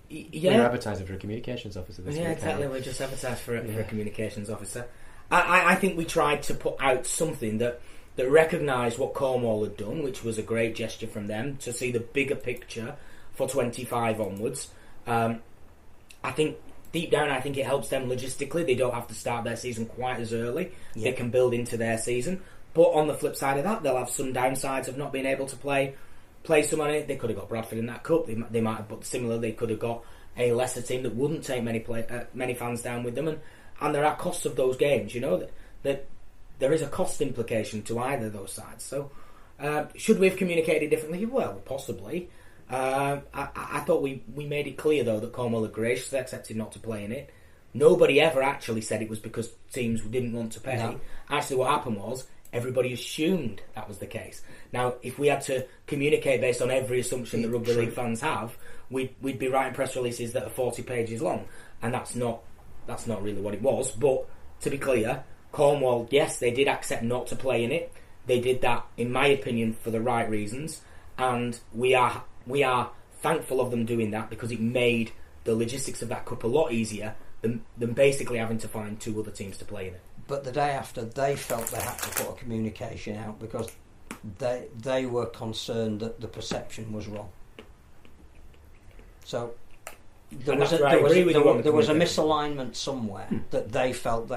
Yeah. We're advertising for a communications officer this week. Yeah, exactly. We're just advertising for a communications officer. I think we tried to put out something that recognised what Cornwall had done, which was a great gesture from them to see the bigger picture for 25 onwards. I think deep down, I think it helps them logistically. They don't have to start their season quite as early. Yeah. They can build into their season. But on the flip side of that, they'll have some downsides of not being able to play play someone in it. They could have got Bradford in that cup. They might have, but similarly, they could have got a lesser team that wouldn't take many fans down with them. And there are costs of those games. You know that there is a cost implication to either of those sides. So should we have communicated differently? Well, possibly. I thought we made it clear though that Cornwall had graciously accepted not to play in it. Nobody ever actually said it was because teams didn't want to pay. No. Actually, what happened was everybody assumed that was the case. Now, if we had to communicate based on every assumption that rugby league fans have, we'd be writing press releases that are 40 pages long, and that's not really what it was. But to be clear, Cornwall, yes, they did accept not to play in it. They did that, in my opinion, for the right reasons, and we are thankful of them doing that because it made the logistics of that cup a lot easier than basically having to find two other teams to play in it. But the day after, they felt they had to put a communication out because they were concerned that the perception was wrong. So there was a misalignment somewhere that they felt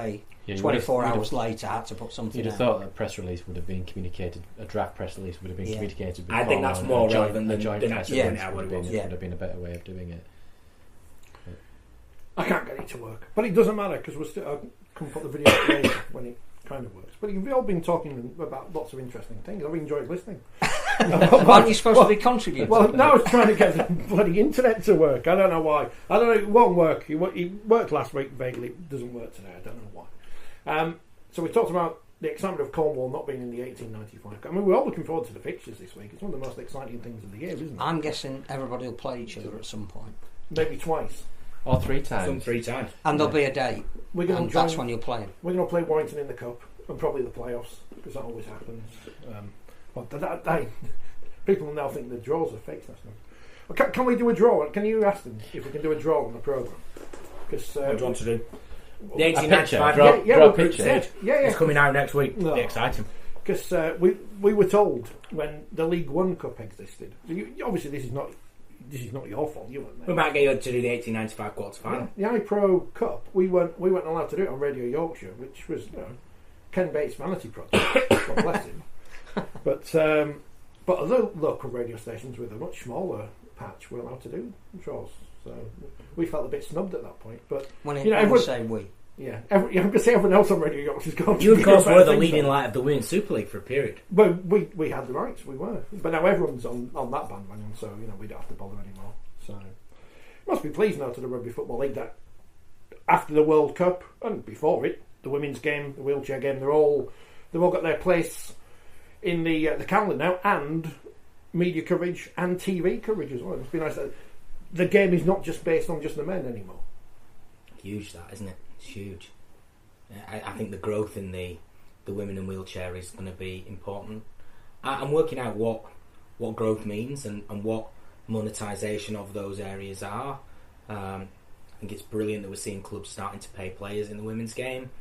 24 hours later had to put something out. You'd have thought a press release would have been communicated, a draft press release would have been communicated. I think that's more relevant than actually would have been a better way of doing it. I can't get it to work, but it doesn't matter because I can put the video later when it kind of works. But you've all been talking about lots of interesting things. I've enjoyed listening. Aren't you supposed to be contributing? Well, now I was trying to get the bloody internet to work. I don't know why. I don't know. It won't work. It worked last week vaguely. It doesn't work today. I don't know why. So we talked about the excitement of Cornwall not being in the 1895. I mean, we're all looking forward to the fixtures this week. It's one of the most exciting things of the year, isn't it? I'm guessing everybody will play each other at some point. Maybe twice. Or 3 times. Some 3 times. And there'll be a date. That's when you'll play them. We're going to play Warrington in the Cup and probably the playoffs because that always happens. People now think the draws are fixed. That's not. Can we do a draw? Can you ask them if we can do a draw on the programme? Because what do you want to do? The 1895 draw picture. Yeah. It's coming out next week. No. Exciting. Because we were told when the League One Cup existed. So obviously, this is not your fault. You weren't there. We might get you to do the 1895 quarter final. Yeah, the iPro Cup. We weren't allowed to do it on Radio Yorkshire, which was Ken Bates' vanity project. God bless him. But other local radio stations with a much smaller patch were allowed to do draws. So we felt a bit snubbed at that point. But everyone say we. Yeah, I'm going to say everyone else on Radio Yorkshire's gone. You, of course, were the leading light of the Women's Super League for a period. Well, we had the rights, we were. But now everyone's on that bandwagon, so we don't have to bother anymore. So must be pleased now to the Rugby Football League that after the World Cup and before it, the women's game, the wheelchair game, they've all got their place in the calendar now, and media coverage and TV coverage as well. It must be nice that the game is not just based on just the men anymore. Huge, that, isn't it? It's huge. I think the growth in the women in wheelchair is going to be important. I'm working out what growth means and what monetisation of those areas are. I think it's brilliant that we're seeing clubs starting to pay players in the women's game.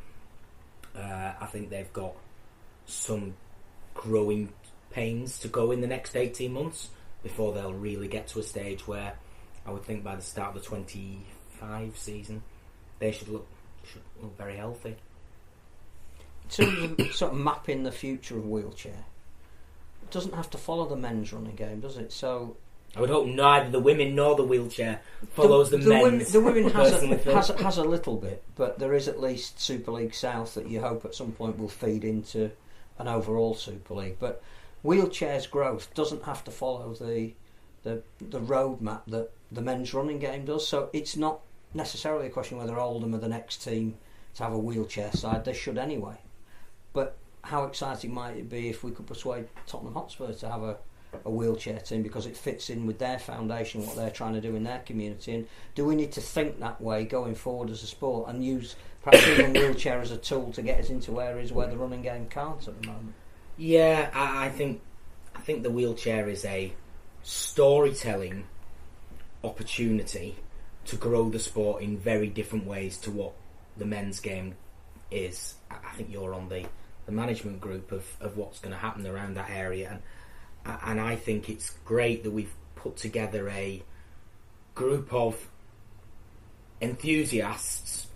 I think they've got some growing pains to go in the next 18 months before they'll really get to a stage where I would think by the start of the 25 season they should look very healthy. In terms of sort of mapping the future of wheelchair, it doesn't have to follow the men's running game, does it? So I would hope neither the women nor the wheelchair follows the men's. The women has a little bit, but there is at least Super League South that you hope at some point will feed into an overall Super League. But wheelchair's growth doesn't have to follow the roadmap that the men's running game does. So it's not necessarily a question whether Oldham are the next team to have a wheelchair side. They should anyway. But how exciting might it be if we could persuade Tottenham Hotspur to have a wheelchair team because it fits in with their foundation, what they're trying to do in their community? And do we need to think that way going forward as a sport and use perhaps even wheelchair as a tool to get us into areas where the running game can't at the moment? Yeah, I think the wheelchair is a storytelling opportunity to grow the sport in very different ways to what the men's game is. I think you're on the management group of what's going to happen around that area, and I think it's great that we've put together a group of enthusiasts,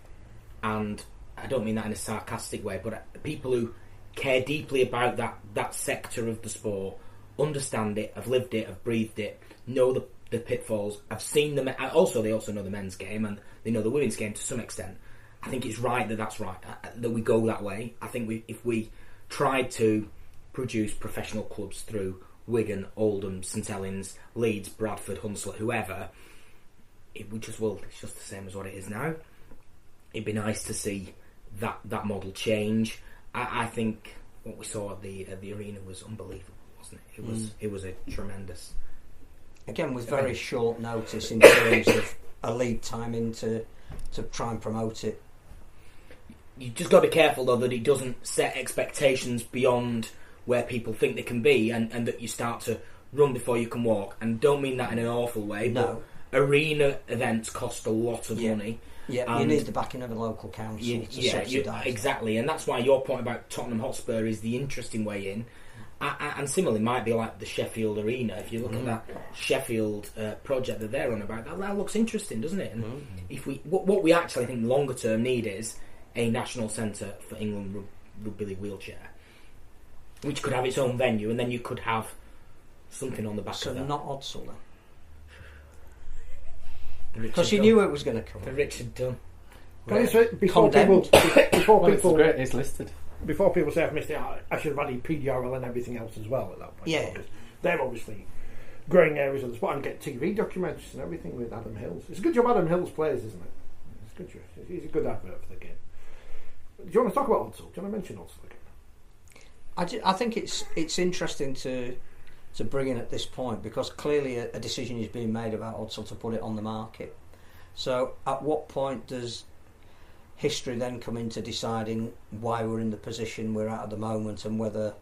and I don't mean that in a sarcastic way, but people who care deeply about that sector of the sport, understand it, have lived it, have breathed it, know the pitfalls. I've seen them. Also, they also know the men's game and they know the women's game to some extent. I think it's right that's right, that we go that way. I think if we tried to produce professional clubs through Wigan, Oldham, St Helens, Leeds, Bradford, Hunslet, whoever, it's just the same as what it is now. It'd be nice to see that model change. I think what we saw at the arena was unbelievable, wasn't it? It was a tremendous. Again, with very short notice in terms of a lead time to try and promote it. You just got to be careful though that it doesn't set expectations beyond where people think they can be, and that you start to run before you can walk. And don't mean that in an awful way. No. But arena events cost a lot of money. Yeah, you need the backing of a local council to subsidise. Exactly, and that's why your point about Tottenham Hotspur is the interesting way in. And similarly, might be like the Sheffield Arena. If you look at that Sheffield project that they're on about, that looks interesting, doesn't it? And if what we actually think longer term need is a national centre for England Rugby League wheelchair, which could have its own venue, and then you could have something on the back of that. So not Odsal then? Because you knew it was going to come. The Richard Dunn. Before people, it's listed. Before people say I've missed it, I should have added PDRL and everything else as well at that point. Yeah. They're obviously growing areas of the sport and get TV documentaries and everything with Adam Hills. It's a good job Adam Hills plays, isn't it? It's a good job. He's a good advert for the game. Do you want to talk about Odsal? Do you want to mention Odsal again? I think it's interesting to bring in at this point, because clearly a decision is being made about Odsal to put it on the market. So at what point does history then come into deciding why we're in the position we're at the moment, and whether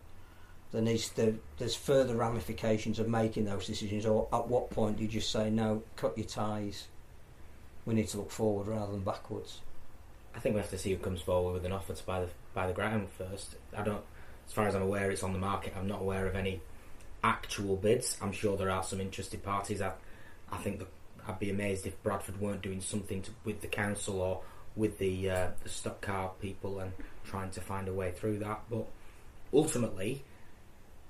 there's further ramifications of making those decisions, or at what point do you just say, no, cut your ties, we need to look forward rather than backwards? I think we have to see who comes forward with an offer to buy the ground first. As far as I'm aware, it's on the market. I'm not aware of any actual bids. I'm sure there are some interested parties. I think that I'd be amazed if Bradford weren't doing something with the council or with the stock car people and trying to find a way through that. But ultimately,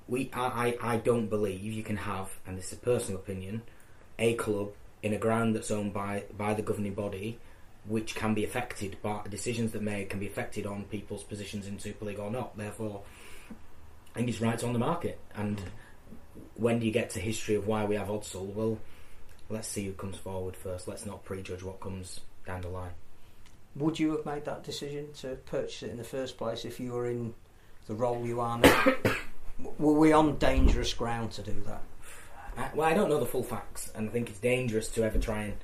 I don't believe you can have, and this is a personal opinion, a club in a ground that's owned by the governing body, which can be affected by decisions that can be affected on people's positions in Super League or not. Therefore, I think it's right on the market. And when do you get to history of why we have Odsal? Well, let's see who comes forward first. Let's not prejudge what comes down the line. Would you have made that decision to purchase it in the first place if you were in the role you are now? Were we on dangerous ground to do that? I don't know the full facts, and I think it's dangerous to ever try and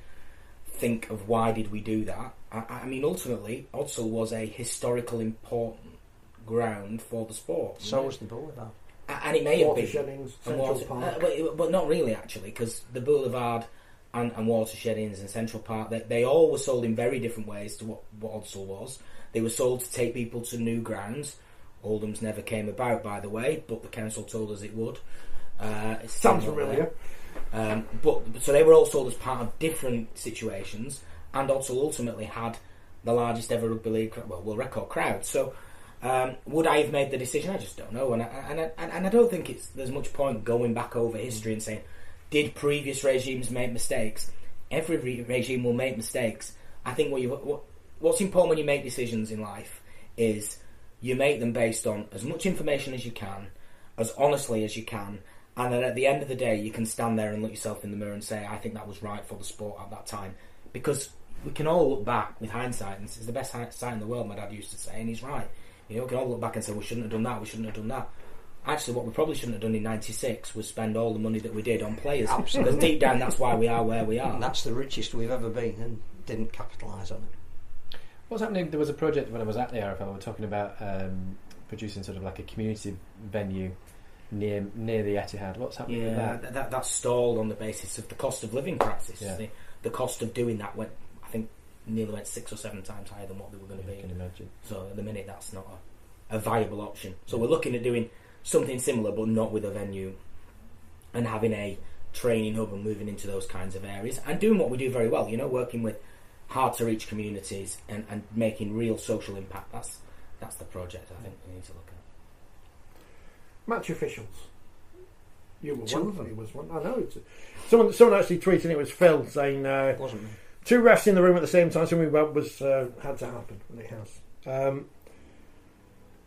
think of why did we do that. I mean, ultimately, Odsal was a historical important ground for the sport. So was the Boulevard. And it may have been. Watersheddings, Central Park. But not really, actually, because the Boulevard and Watersheddings and Central Park, they all were sold in very different ways to what Odsal was. They were sold to take people to new grounds. Oldham's never came about, by the way, but the council told us it would. Sounds familiar. So they were all sold as part of different situations, and Odsal ultimately had the largest ever rugby league, record crowd. So would I have made the decision? I just don't know, and I don't think there's much point going back over history and saying, did previous regimes make mistakes? Every regime will make mistakes. I think what's important when you make decisions in life is you make them based on as much information as you can, as honestly as you can, and then at the end of the day you can stand there and look yourself in the mirror and say, I think that was right for the sport at that time. Because we can all look back with hindsight, and it's the best hindsight in the world, my dad used to say, and he's right. We can all look back and say, we shouldn't have done that, we shouldn't have done that. Actually, what we probably shouldn't have done in '96 was spend all the money that we did on players. Absolutely. Because deep down, that's why we are where we are. And that's the richest we've ever been, and didn't capitalise on it. What's happening? There was a project when I was at the RFL. We were talking about producing sort of like a community venue near the Etihad. What's happening with that? That's stalled on the basis of the cost of living crisis. Yeah. The cost of doing that nearly went 6 or 7 times higher than what they were going to be. You can imagine. So at the minute, that's not a viable option. So we're looking at doing something similar, but not with a venue, and having a training hub and moving into those kinds of areas and doing what we do very well. Working with hard to reach communities and making real social impact. That's the project I think we need to look at. Match officials. You were Two one. of them. He was one. I know. Someone actually tweeted it was Phil saying Wasn't me. 2 refs in the room at the same time. Something was had to happen, and it has.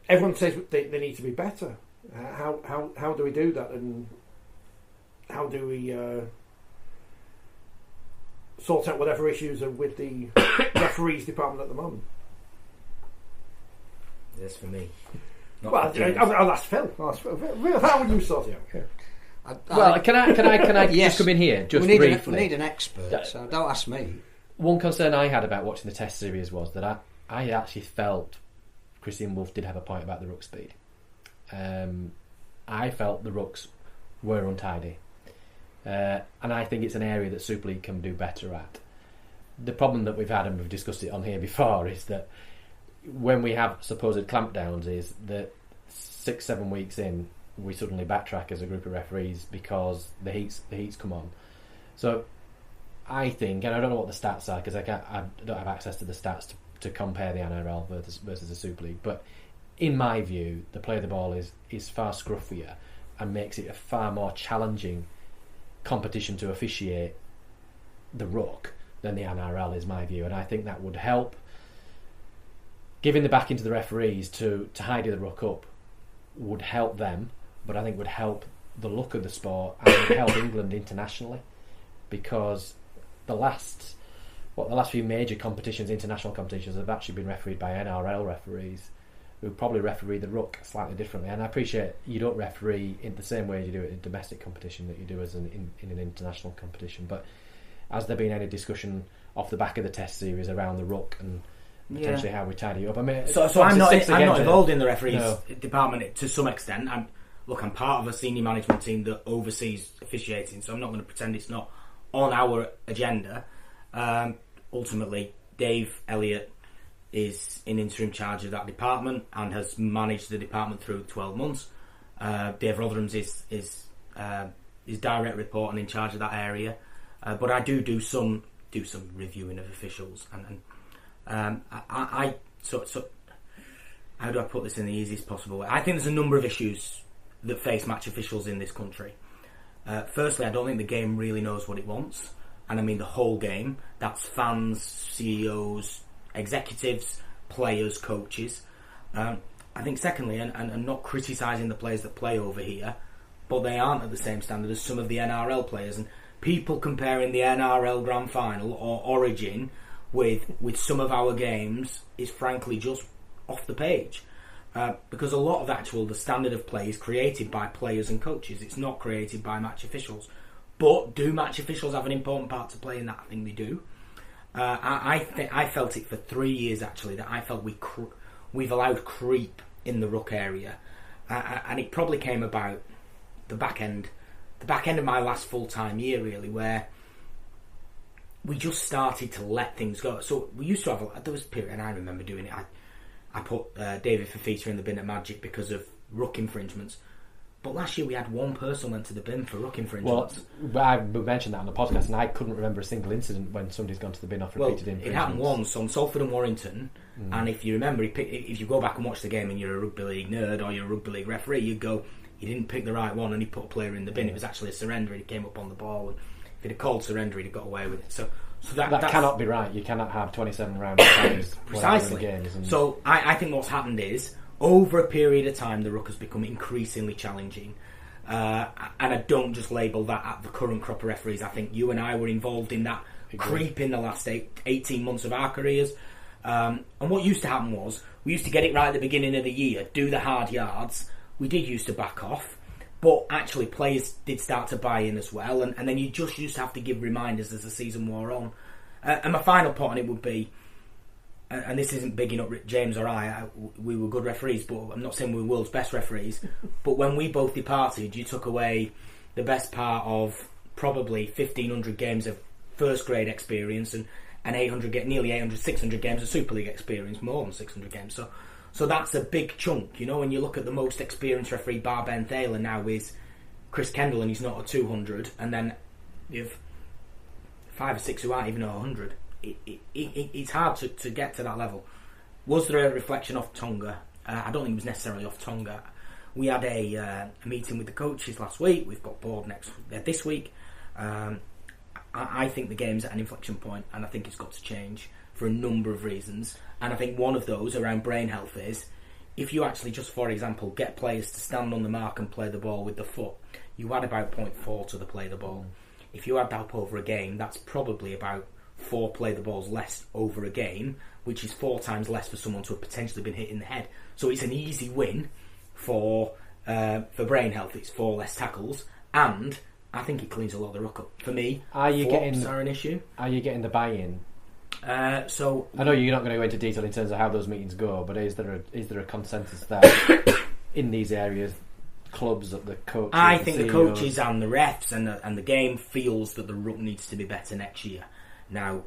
Everyone says they need to be better. How do we do that, and how do we sort out whatever issues are with the referees department at the moment? That's for me. Well, I'll ask Phil. How would you sort it out? Yeah. Well, can I Yes. just come in here just we need briefly? we need an expert, so don't ask me. One concern I had about watching the Test series was that I actually felt Christian Wolff did have a point about the ruck speed. I felt the rucks were untidy, and I think it's an area that Super League can do better at. The problem that we've had, and we've discussed it on here before, is that when we have supposed clampdowns, is that 6-7 weeks in, we suddenly backtrack as a group of referees because the heats come on. So I think, and I don't know what the stats are because I don't have access to the stats to compare the NRL versus the Super League, but in my view, the play of the ball is far scruffier and makes it a far more challenging competition to officiate the ruck than the NRL is my view, and I think that would help. Giving the back into the referees to tidy the ruck up would help them, but I think would help the look of the sport and would help England internationally, because the last few major competitions, international competitions, have actually been refereed by NRL referees who probably referee the ruck slightly differently. And I appreciate you don't referee in the same way as you do it in domestic competition that you do as in an international competition. But has there been any discussion off the back of the Test series around the ruck and potentially how we tidy it up? I mean, so I'm not involved in the referees department to some extent. I'm part of a senior management team that oversees officiating, so I'm not going to pretend it's not on our agenda. Ultimately, Dave Elliott is in interim charge of that department and has managed the department through 12 months. Dave Rotherham's is direct report and in charge of that area. But I do some reviewing of officials, and so how do I put this in the easiest possible way? I think there's a number of issues that face match officials in this country. Firstly, I don't think the game really knows what it wants, and I mean the whole game. That's fans, CEOs, executives, players, coaches. I think secondly, and not criticising the players that play over here, but they aren't at the same standard as some of the NRL players, and people comparing the NRL Grand Final or Origin with some of our games is frankly just off the page. Because a lot of the standard of play is created by players and coaches. It's not created by match officials. But do match officials have an important part to play in that? I think they do. I felt it for 3 years actually, that I felt we've allowed creep in the ruck area, and it probably came about the back end of my last full-time year really, where we just started to let things go. So we used to have there was a period, and I remember doing it. I put David Fafita in the bin at Magic because of ruck infringements. But last year we had one person went to the bin for ruck infringements. Well, I mentioned that on the podcast, and I couldn't remember a single incident when somebody's gone to the bin off repeated infringements. It happened once on Salford and Warrington, and if you remember, if you go back and watch the game and you're a rugby league nerd or you're a rugby league referee, you'd go, he didn't pick the right one and he put a player in the bin. It was actually a surrender, and he came up on the ball, and if he'd have called surrender, he'd have got away with it. So that cannot be right. You cannot have 27 round times precisely. Games. So I think what's happened is, over a period of time, the ruck has become increasingly challenging. And I don't just label that at the current crop of referees. I think you and I were involved in that creep in the last 18 months of our careers. And what used to happen was, we used to get it right at the beginning of the year, do the hard yards. We did used to back off, but actually players did start to buy in as well, and then you just used to have to give reminders as the season wore on. And my final point on it would be, and this isn't bigging up James or we were good referees, but I'm not saying we were world's best referees, but when we both departed, you took away the best part of probably 1,500 games of first grade experience and 600 games of Super League experience, more than 600 games. So that's a big chunk, you know. When you look at the most experienced referee, bar Ben Thaler, now is Chris Kendall, and he's not a 200, and then you've 5 or 6 who aren't even at 100. It's hard to get to that level. Was there a reflection off Tonga? I don't think it was necessarily off Tonga. We had a meeting with the coaches last week. We've got board this week. I think the game's at an inflection point, and I think it's got to change for a number of reasons. And I think one of those around brain health is, if you actually just, for example, get players to stand on the mark and play the ball with the foot, you add about 0.4 to the play the ball. If you add that up over a game, that's probably about 4 play the balls less over a game, which is 4 times less for someone to have potentially been hit in the head. So it's an easy win for brain health. It's 4 less tackles, and I think it cleans a lot of the ruck up. For me, flops are an issue. Are you getting the buy-in? So I know you're not going to go into detail in terms of how those meetings go, but is there a consensus that in these areas, clubs, the coaches, I think the coaches and the refs and the game feels that the ruck needs to be better next year. Now,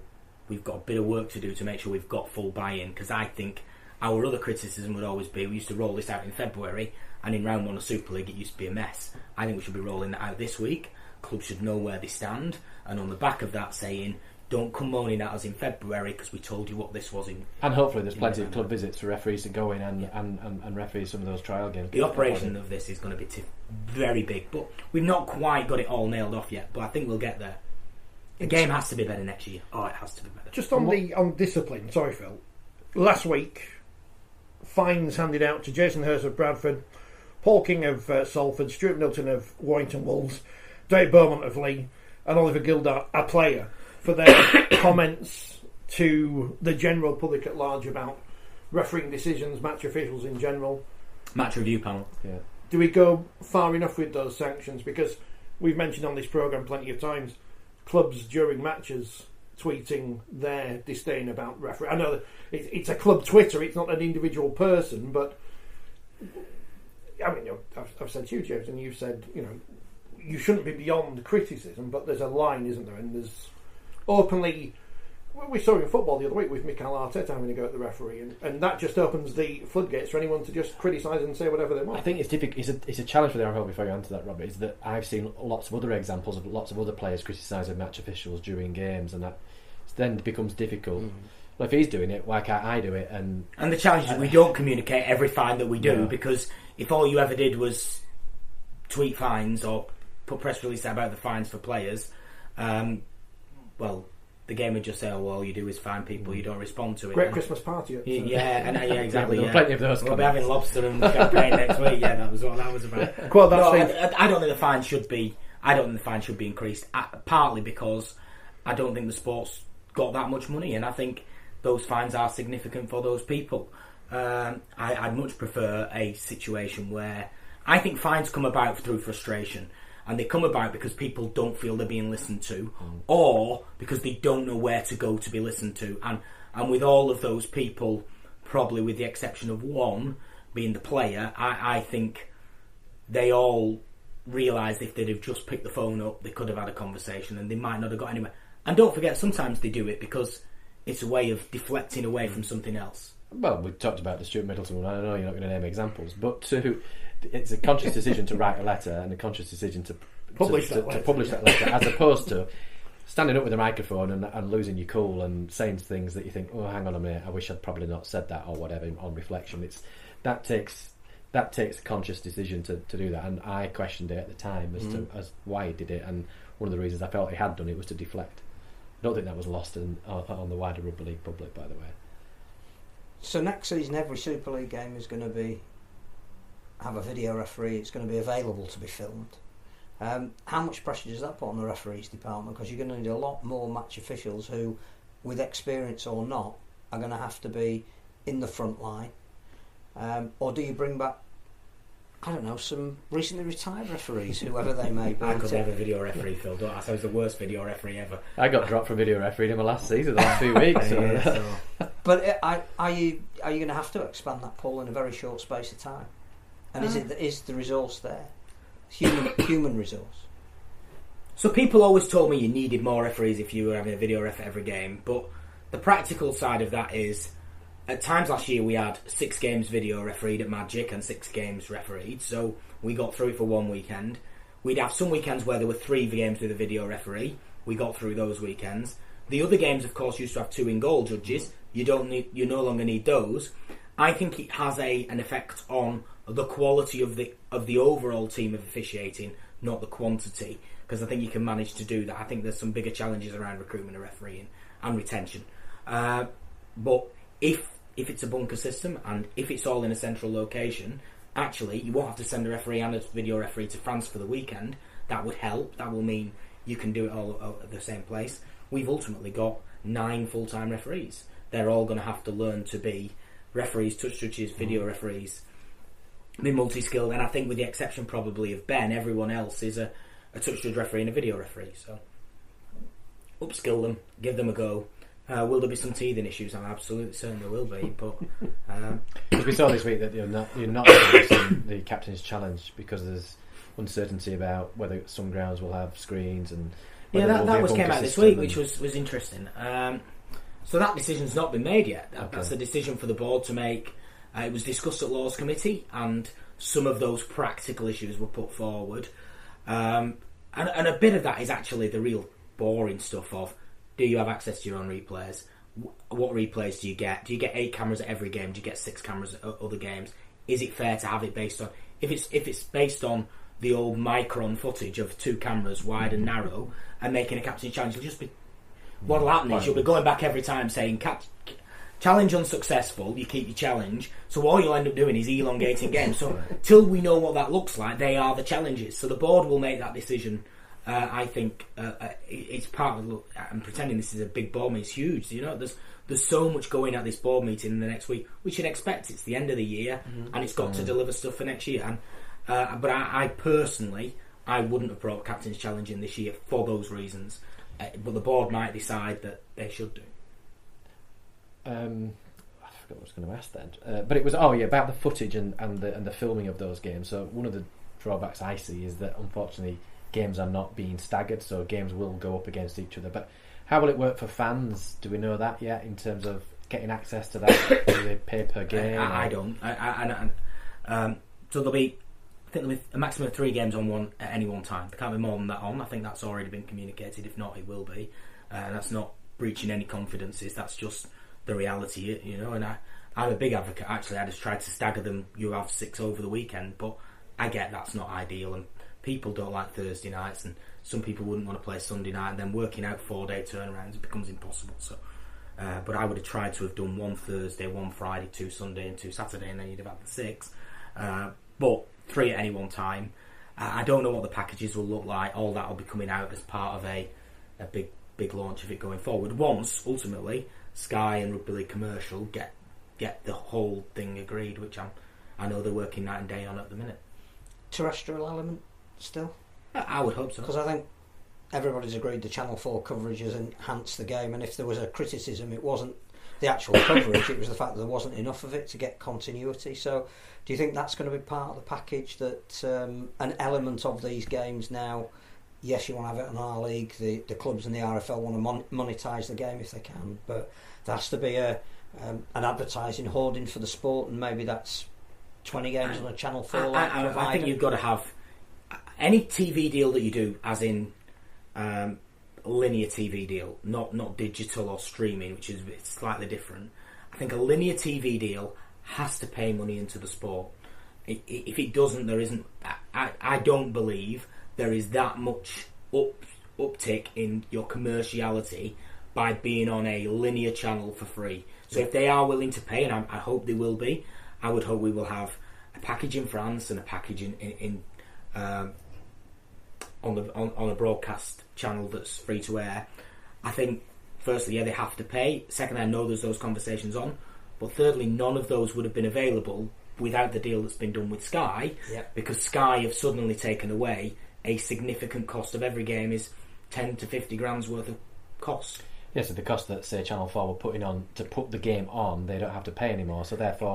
we've got a bit of work to do to make sure we've got full buy-in, because I think our other criticism would always be, we used to roll this out in February, and in round 1 of Super League it used to be a mess. I think we should be rolling that out this week. Clubs should know where they stand, and on the back of that saying, don't come moaning at us in February because we told you what this was in. And hopefully there's plenty of club visits for referees to go in and referee some of those trial games. The operation of this is going to be very big, but we've not quite got it all nailed off yet, but I think we'll get there. The game has to be better next year. Oh, it has to be better. Just on discipline, sorry Phil. Last week, fines handed out to Jason Hurst of Bradford, Paul King of Salford, Stuart Milton of Warrington Wolves, Dave Beaumont of Lee, and Oliver Gildart, a player, for their comments to the general public at large about refereeing decisions, match officials in general. Match review panel. Yeah. Do we go far enough with those sanctions? Because we've mentioned on this programme plenty of times, clubs during matches tweeting their disdain about referee. I know it's a club Twitter, it's not an individual person, but I mean, I've said to you, James, and you've said, you shouldn't be beyond criticism, but there's a line, isn't there? And there's openly, we saw in football the other week with Mikel Arteta having to go at the referee, and that just opens the floodgates for anyone to just criticise and say whatever they want. I think it's difficult. It's a challenge for the RFL before you answer that, Robert. Is that I've seen lots of other examples of lots of other players criticising match officials during games, and that then becomes difficult. Well, if he's doing it, why can't I do it? And the challenge is we don't communicate every fine that we do, because if all you ever did was tweet fines or put press releases about the fines for players, well, the game would just say, "Oh, well, all you do is fine people. You don't respond to it." Great Christmas party. Exactly. There were plenty of those. We'll be having lobster and champagne next week. Yeah, that was what that was about. I don't think the fine should be. I don't think the fine should be increased. Partly because I don't think the sport's got that much money, and I think those fines are significant for those people. I'd much prefer a situation where I think fines come about through frustration. And they come about because people don't feel they're being listened to, or because they don't know where to go to be listened to. And with all of those people, probably with the exception of one being the player, I think they all realised if they'd have just picked the phone up, they could have had a conversation, and they might not have got anywhere. And don't forget, sometimes they do it because it's a way of deflecting away from something else. Well, we talked about the Stuart Middleton one. I know you're not going to name examples, but it's a conscious decision to write a letter and a conscious decision to publish that letter, as opposed to standing up with a microphone and losing your cool and saying things that you think, oh, hang on a minute, I wish I'd probably not said that or whatever. On reflection, that takes a conscious decision to do that, and I questioned it at the time as why he did it, and one of the reasons I felt he had done it was to deflect. I don't think that was lost on the wider Rugby League public, by the way. So next season, every Super League game is going to have a video referee. It's going to be available to be filmed. How much pressure does that put on the referees department? Because you're going to need a lot more match officials who, with experience or not, are going to have to be in the front line. Or do you bring back, I don't know, some recently retired referees, whoever they may be? I could have a video referee, Phil. Don't I? I was the worst video referee ever. I got dropped from video refereeing in my last season, the last few weeks. But are you going to have to expand that pool in a very short space of time? And is the resource there? Human resource. So people always told me you needed more referees if you were having a video ref at every game, but the practical side of that is, at times last year we had 6 games video refereed at Magic and 6 games refereed, so we got through it for one weekend. We'd have some weekends where there were 3 games with a video referee. We got through those weekends. The other games, of course, used to have 2 in-goal judges. You no longer need those. I think it has an effect on the quality of the overall team of officiating, not the quantity, because I think you can manage to do that. I think there's some bigger challenges around recruitment of refereeing and retention. But if it's a bunker system and if it's all in a central location, actually you won't have to send a referee and a video referee to France for the weekend. That would help. That will mean you can do it all at the same place. We've ultimately got 9 full-time referees. They're all going to have to learn to be referees, touch judges, video referees, be multi-skilled, and I think with the exception probably of Ben, everyone else is a touch judge referee and a video referee. So upskill them, give them a go. Will there be some teething issues? I'm absolutely certain there will be, but we saw this week that you're not introducing the captain's challenge because there's uncertainty about whether some grounds will have screens and that was came out this week, which was interesting. So that decision's not been made yet. That's a decision for the board to make. It was discussed at Laws Committee, and some of those practical issues were put forward. And a bit of that is actually the real boring stuff of, do you have access to your own replays? What replays do you get? Do you get 8 cameras at every game? Do you get 6 cameras at other games? Is it fair to have it based on... If it's based on the old micron footage of 2 cameras, wide and narrow, and making a captain's challenge, it'll just be... What'll happen is you'll be going back every time saying... Challenge unsuccessful, you keep your challenge, so all you'll end up doing is elongating games. So till we know what that looks like, they are the challenges. So the board will make that decision. I think it's part of... I'm pretending this is a big board meeting. It's huge. You know, there's so much going at this board meeting in the next week. We should expect it's the end of the year, and it's got to deliver stuff for next year. And but I personally, I wouldn't have brought captain's challenge in this year for those reasons. But the board might decide that they should do. I forgot what I was going to ask then, but it was about the footage and the filming of those games. So one of the drawbacks I see is that unfortunately games are not being staggered, so games will go up against each other. But how will it work for fans? Do we know that yet in terms of getting access to that? Do they pay per game? I don't. So there'll be a maximum of 3 games on one at any one time. There can't be more than that on. I think that's already been communicated. If not, it will be. That's not breaching any confidences. That's just the reality, you know. And I'm a big advocate. Actually, I just tried to stagger them. You have 6 over the weekend, but I get that's not ideal, and people don't like Thursday nights, and some people wouldn't want to play Sunday night, and then working out 4-day turnarounds, it becomes impossible. So, but I would have tried to have done 1 Thursday, 1 Friday, 2 Sunday, and 2 Saturday, and then you'd have had the 6. But 3 at any one time. I don't know what the packages will look like. All that will be coming out as part of a big launch of it going forward. Once ultimately Sky and Rugby League Commercial get the whole thing agreed, which I know they're working night and day on at the minute. Terrestrial element still? I would hope so. Because I think everybody's agreed the Channel 4 coverage has enhanced the game, and if there was a criticism, it wasn't the actual coverage, it was the fact that there wasn't enough of it to get continuity. So do you think that's going to be part of the package, that an element of these games now, yes, you want to have it on our league, the clubs and the RFL want to monetise the game if they can, but there has to be an advertising hoarding for the sport, and maybe that's 20 games on a Channel 4 I think you've got to have any TV deal that you do, as in linear TV deal, not digital or streaming, which is slightly different. I think a linear TV deal has to pay money into the sport. If it doesn't, there isn't. I don't believe there is that much uptick in your commerciality by being on a linear channel for free. So if they are willing to pay, and I hope they will be, I would hope we will have a package in France and a package on a broadcast channel that's free to air. I think firstly, they have to pay. Secondly, I know there's those conversations on, but thirdly, none of those would have been available without the deal that's been done with Sky, because Sky have suddenly taken away a significant cost of every game is 10 to 50 grand's worth of cost. Yes, so the cost that, say, Channel 4 were putting on to put the game on, they don't have to pay anymore, so therefore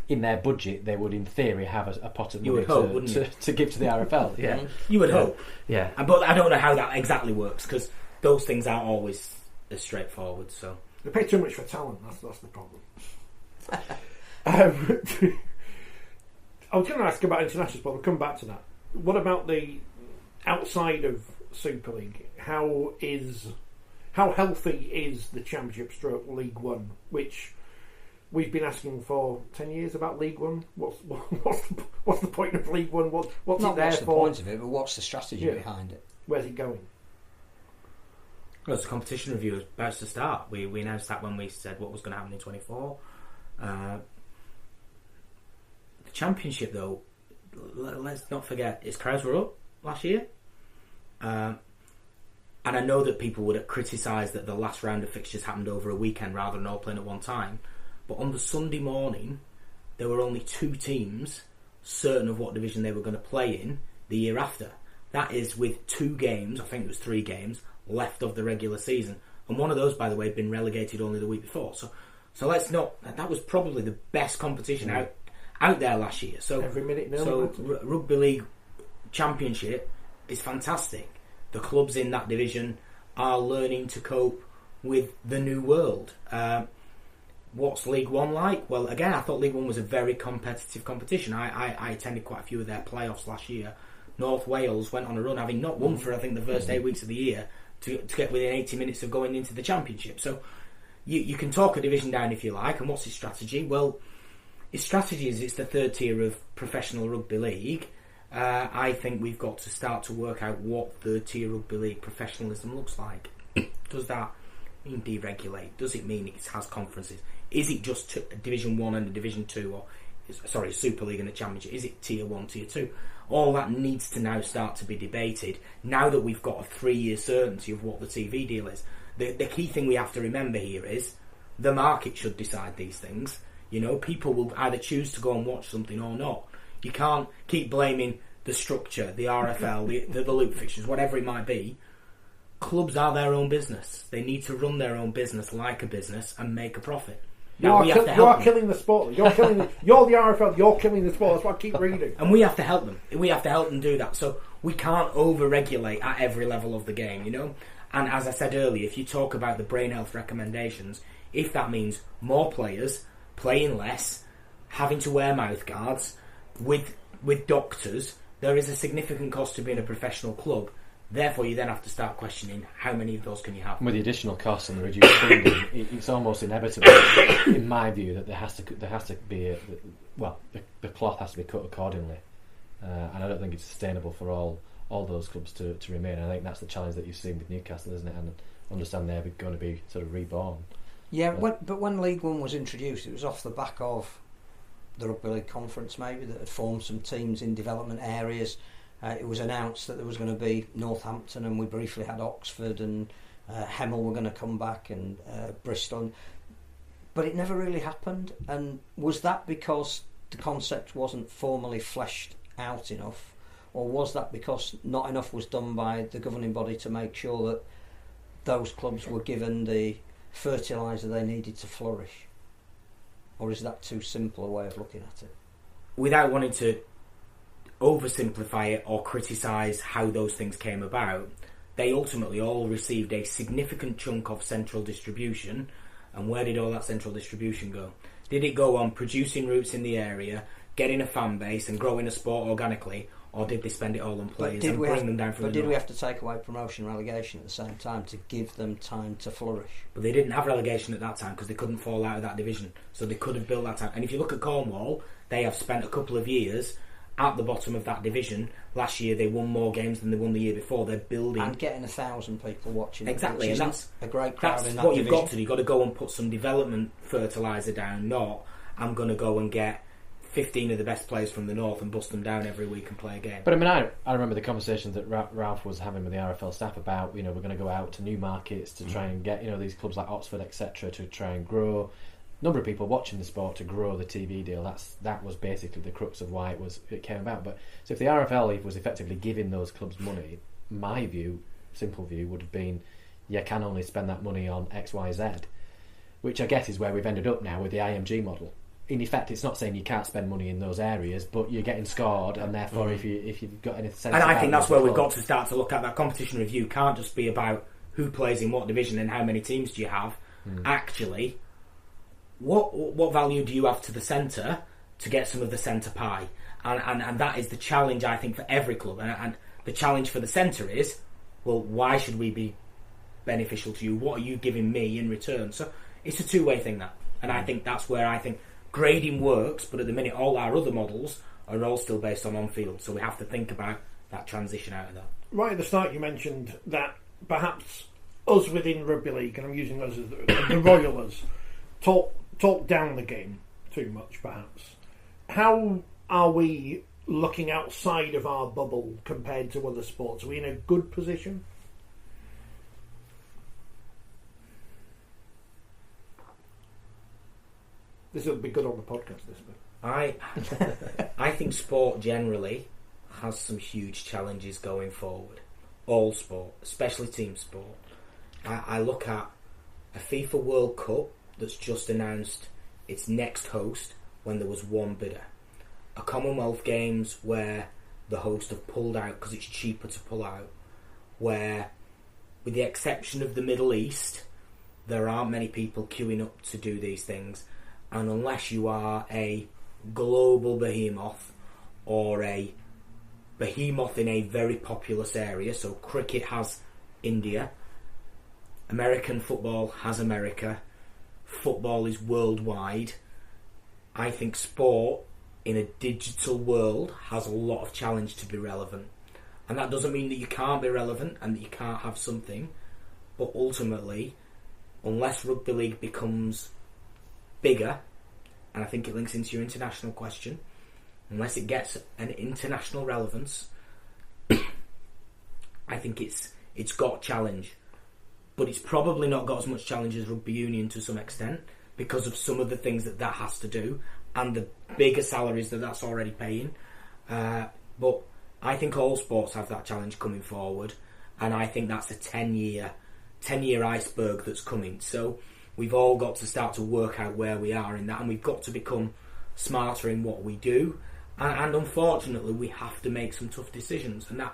in their budget they would in theory have a pot of money to give to the RFL. Yeah, you would hope. Yeah, but I don't know how that exactly works, because those things aren't always as straightforward. So they pay too much for talent. That's the problem. I was going to ask about internationals, but we'll come back to that. What about the outside of Super League? How healthy is the Championship / League One, which we've been asking for 10 years about League One. What's the point of League One? What's Not it there what's for? the point of it, but what's the strategy Yeah. behind it? Where's it going? Well, it's a competition review is about to start. We announced that when we said what was going to happen in 24. The Championship, though, let's not forget, its crowds were up last year. And I know that people would criticise that the last round of fixtures happened over a weekend rather than all playing at one time. But on the Sunday morning, there were only 2 teams certain of what division they were going to play in the year after. That is with 2 games, I think it was 3 games, left of the regular season. And one of those, by the way, had been relegated only the week before. So let's not... That was probably the best competition out there last year. So every minute now. So Rugby League Championship is fantastic. The clubs in that division are learning to cope with the new world. What's League One like? Well, again, I thought League One was a very competitive competition. I attended quite a few of their playoffs last year. North Wales went on a run, having not won for, I think, the first 8 weeks of the year, to get within 80 minutes of going into the Championship. So you can talk a division down if you like. And what's his strategy? Well, his strategy is it's the 3rd tier of professional rugby league. I think we've got to start to work out what 3rd tier rugby league professionalism looks like. Does that mean deregulate? Does it mean it has conferences? Is it just Division 1 and a Division 2, or Super League and a Championship? Is it Tier 1, Tier 2? All that needs to now start to be debated now that we've got a 3-year certainty of what the TV deal is. The key thing we have to remember here is the market should decide these things. You know, people will either choose to go and watch something or not. You can't keep blaming the structure, the RFL, the loop fixtures, whatever it might be. Clubs are their own business. They need to run their own business like a business and make a profit. Now, you are killing the sport. You're the RFL. You're killing the sport. That's what I keep reading. And we have to help them. We have to help them do that. So we can't over-regulate at every level of the game, you know. And as I said earlier, if you talk about the brain health recommendations, if that means more players playing less, having to wear mouth guards, with doctors, there is a significant cost to being a professional club. Therefore, you then have to start questioning how many of those can you have. With the additional costs and the reduced funding, it's almost inevitable, in my view, that there has to be the cloth has to be cut accordingly, and I don't think it's sustainable for all those clubs to remain. I think that's the challenge that you've seen with Newcastle, isn't it? And I understand they're going to be sort of reborn. Yeah, but when League One was introduced, it was off the back of the Rugby League Conference, maybe, that had formed some teams in development areas. It was announced that there was going to be Northampton, and we briefly had Oxford, and Hemel were going to come back, and Bristol. But it never really happened. And was that because the concept wasn't formally fleshed out enough? Or was that because not enough was done by the governing body to make sure that those clubs were given the fertiliser they needed to flourish? Or is that too simple a way of looking at it? Without wanting to oversimplify it or criticise how those things came about, they ultimately all received a significant chunk of central distribution. And where did all that central distribution go? Did it go on producing routes in the area, getting a fan base and growing a sport organically, or did they spend it all on players and bring them down from the north? But did we have to take away promotion and relegation at the same time to give them time to flourish? But they didn't have relegation at that time because they couldn't fall out of that division. So they could have built that time. And if you look at Cornwall, they have spent a couple of years at the bottom of that division. Last year they won more games than they won the year before. They're building and getting 1,000 people watching. Exactly, and that's a great crowd in that what division. you've got to do. You've got to go and put some development fertiliser down. Not I'm going to go and get 15 of the best players from the north and bust them down every week and play a game. But I mean, I remember the conversations that Ralph was having with the RFL staff about, you know, we're going to go out to new markets to try and get, you know, these clubs like Oxford, etc., to try and grow number of people watching the sport, to grow the TV deal. That was basically the crux of why it came about. But so if the RFL was effectively giving those clubs money, my view, simple view, would have been you can only spend that money on X, Y, Z, which I guess is where we've ended up now with the IMG model. In effect, it's not saying you can't spend money in those areas, but you're getting scored, and therefore, if you've got any sense, and I think that's where we've got to start to look at that competition review. Can't just be about who plays in what division and how many teams do you have. Actually, what value do you have to the centre to get some of the centre pie? And that is the challenge, I think, for every club. And the challenge for the centre is, well, why should we be beneficial to you? What are you giving me in return? So it's a two-way thing, that. And I think that's where I think grading works, but at the minute all our other models are all still based on field, so we have to think about that transition out of that. Right at the start you mentioned that perhaps us within Rugby League, and I'm using us as the Royalers, talk down the game too much perhaps. How are we looking outside of our bubble compared to other sports? Are we in a good position? This will be good on the podcast, this bit. I think sport generally has some huge challenges going forward. All sport, especially team sport. I look at a FIFA World Cup that's just announced its next host when there was one bidder. A Commonwealth Games where the host have pulled out because it's cheaper to pull out. Where, with the exception of the Middle East, there aren't many people queuing up to do these things. And unless you are a global behemoth or a behemoth in a very populous area, so cricket has India, American football has America, football is worldwide. I think sport in a digital world has a lot of challenge to be relevant. And that doesn't mean that you can't be relevant and that you can't have something, but ultimately, unless Rugby League becomes bigger, and I think it links into your international question, unless it gets an international relevance, I think it's got challenge. But it's probably not got as much challenge as rugby union to some extent because of some of the things that has to do and the bigger salaries that's already paying. But I think all sports have that challenge coming forward, and I think that's a 10-year iceberg that's coming. So we've all got to start to work out where we are in that, and we've got to become smarter in what we do. And unfortunately, we have to make some tough decisions, and that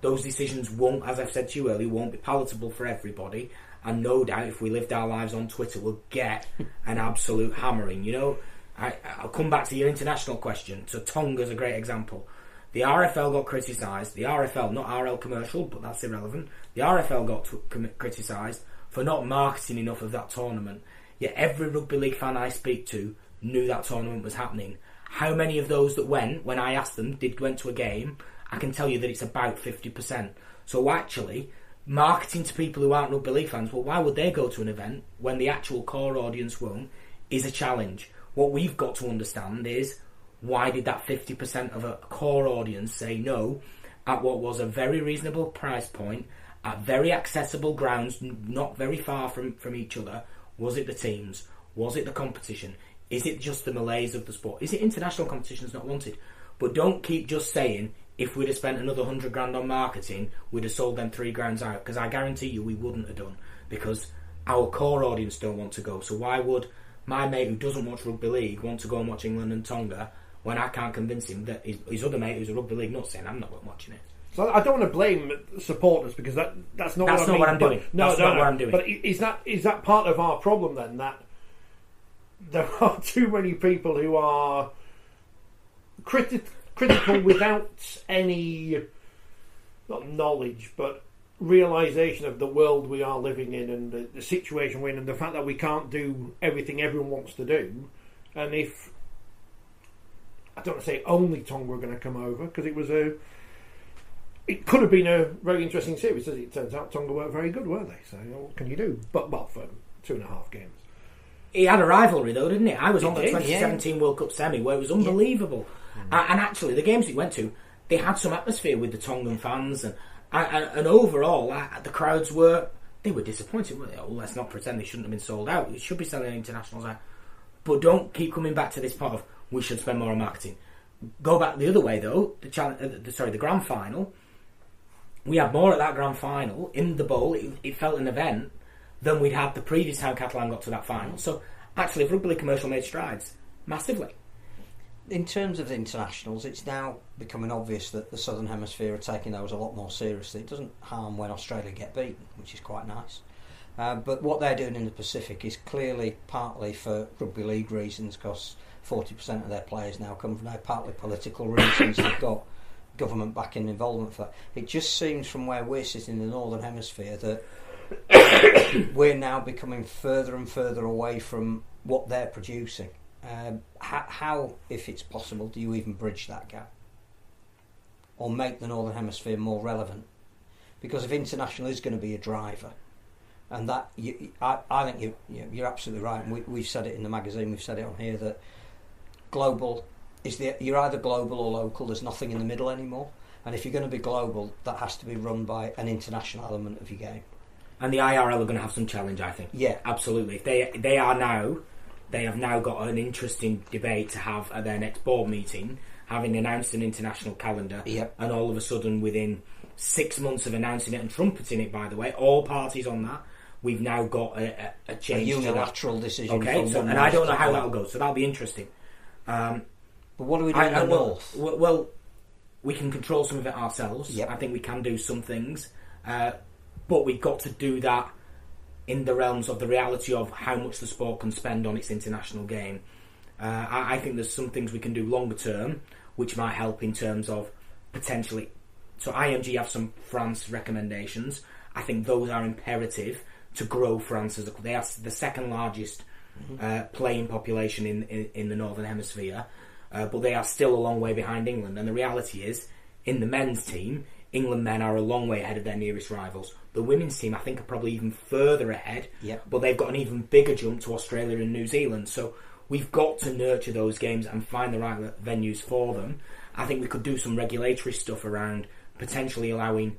those decisions won't, as I've said to you earlier, won't be palatable for everybody. And no doubt, if we lived our lives on Twitter, we'll get an absolute hammering. You know, I'll come back to your international question. So Tonga's a great example. The RFL got criticised. The RFL, not RL commercial, but that's irrelevant. The RFL got criticised for not marketing enough of that tournament. Yet every rugby league fan I speak to knew that tournament was happening. How many of those that went, when I asked them, went to a game, I can tell you that it's about 50%. So actually, marketing to people who aren't rugby league fans, well, why would they go to an event when the actual core audience won't, is a challenge. What we've got to understand is, why did that 50% of a core audience say no at what was a very reasonable price point, at very accessible grounds, not very far from each other? Was it the teams? Was it the competition? Is it just the malaise of the sport? Is it international competitions not wanted? But don't keep just saying, if we'd have spent another 100 grand on marketing, we'd have sold them 3 grounds out, because I guarantee you we wouldn't have done, because our core audience don't want to go. So why would my mate who doesn't watch rugby league want to go and watch England and Tonga when I can't convince him that his other mate who's a rugby league nut saying I'm not watching it? So I don't want to blame supporters, because that's not what I'm doing. That's not what I'm doing. But is that part of our problem then, that there are too many people who are critical without any, not knowledge, but realisation of the world we are living in and the situation we're in, and the fact that we can't do everything everyone wants to do? And if, I don't want to say only Tonga were going to come over, because it could have been a very interesting series. As it turns out, Tonga weren't very good, were they? So what can you do? But for 2.5 games. He had a rivalry though, didn't he? I was on the 2017 World Cup semi where it was unbelievable. Yeah. And actually, the games he went to, they had some atmosphere with the Tongan fans, and overall, the crowds were disappointed, weren't they? Oh, let's not pretend they shouldn't have been sold out. We should be selling internationals out. But don't keep coming back to this part of we should spend more on marketing. Go back the other way though. The grand final. We had more at that grand final in the bowl. It felt an event than we'd had the previous time Catalan got to that final. So actually, if Rugby League Commercial made strides massively. In terms of the internationals, it's now becoming obvious that the Southern Hemisphere are taking those a lot more seriously. It doesn't harm when Australia get beaten, which is quite nice. But what they're doing in the Pacific is clearly partly for Rugby League reasons, because 40% of their players now come from there, partly political reasons. They've got government backing involvement for that. It just seems from where we're sitting in the Northern Hemisphere that we're now becoming further and further away from what they're producing. How, if it's possible, do you even bridge that gap? Or make the Northern Hemisphere more relevant? Because if international is going to be a driver, and that I think you're absolutely right, and we've said it in the magazine, we've said it on here, that global you're either global or local. There's nothing in the middle anymore. And if you're going to be global, that has to be run by an international element of your game. And the IRL are going to have some challenge, I think. Yeah, absolutely. If they have now got an interesting debate to have at their next board meeting, having announced an international calendar, yep. And all of a sudden within 6 months of announcing it and trumpeting it, by the way, all parties on that, we've now got a change, a unilateral decision. Okay, so, and I don't know how that'll go, so that'll be interesting. But what do we do in the north? Well, we can control some of it ourselves. Yep. I think we can do some things, but we've got to do that in the realms of the reality of how much the sport can spend on its international game. I think there's some things we can do longer term, which might help in terms of potentially. So IMG have some France recommendations. I think those are imperative to grow France as they are the second largest playing population in the Northern Hemisphere, but they are still a long way behind England. And the reality is, in the men's team, England men are a long way ahead of their nearest rivals. The women's team, I think, are probably even further ahead, but they've got an even bigger jump to Australia and New Zealand. So we've got to nurture those games and find the right venues for them. I think we could do some regulatory stuff around potentially allowing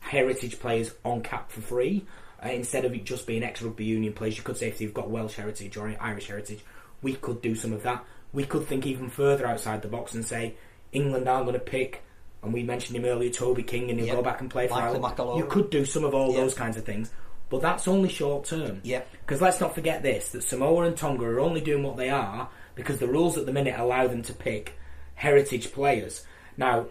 heritage players on cap for free, instead of it just being ex-rugby union players. You could say if they've got Welsh heritage or Irish heritage, we could do some of that. We could think even further outside the box and say England are going to pick, and we mentioned him earlier, Toby King, and he'll go back and play for Ireland. You could do some of all those kinds of things, but that's only short term. Because let's not forget this, that Samoa and Tonga are only doing what they are because the rules at the minute allow them to pick heritage players. Now,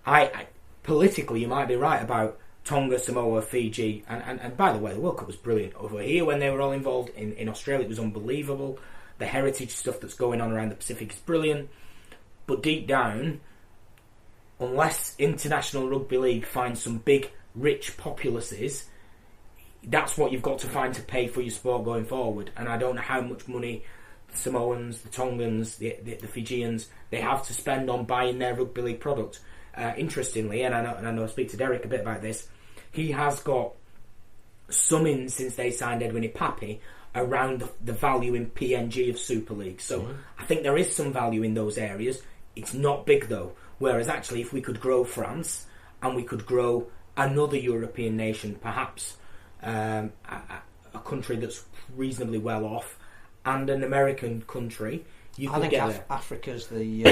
I politically, you might be right about Tonga, Samoa, Fiji, and by the way, the World Cup was brilliant over here when they were all involved. In Australia, it was unbelievable. The heritage stuff that's going on around the Pacific is brilliant. But deep down, unless International Rugby League finds some big, rich populaces, that's what you've got to find to pay for your sport going forward. And I don't know how much money the Samoans, the Tongans, the Fijians, they have to spend on buying their Rugby League product. Interestingly, and I know I speak to Derek a bit about this, he has got some in since they signed Edwin Ipapi around the value in PNG of Super League. So I think there is some value in those areas. It's not big though. Whereas actually, if we could grow France and we could grow another European nation, perhaps a country that's reasonably well off, and an American country, you could get there. Africa's the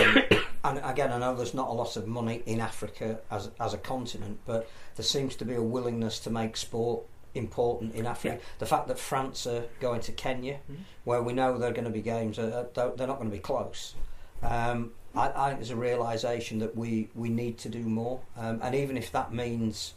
and again, I know there's not a lot of money in Africa as a continent, but there seems to be a willingness to make sport important in Africa. The fact that France are going to Kenya, where we know there are going to be games, they're not going to be close. I think there's a realisation that we need to do more, and even if that means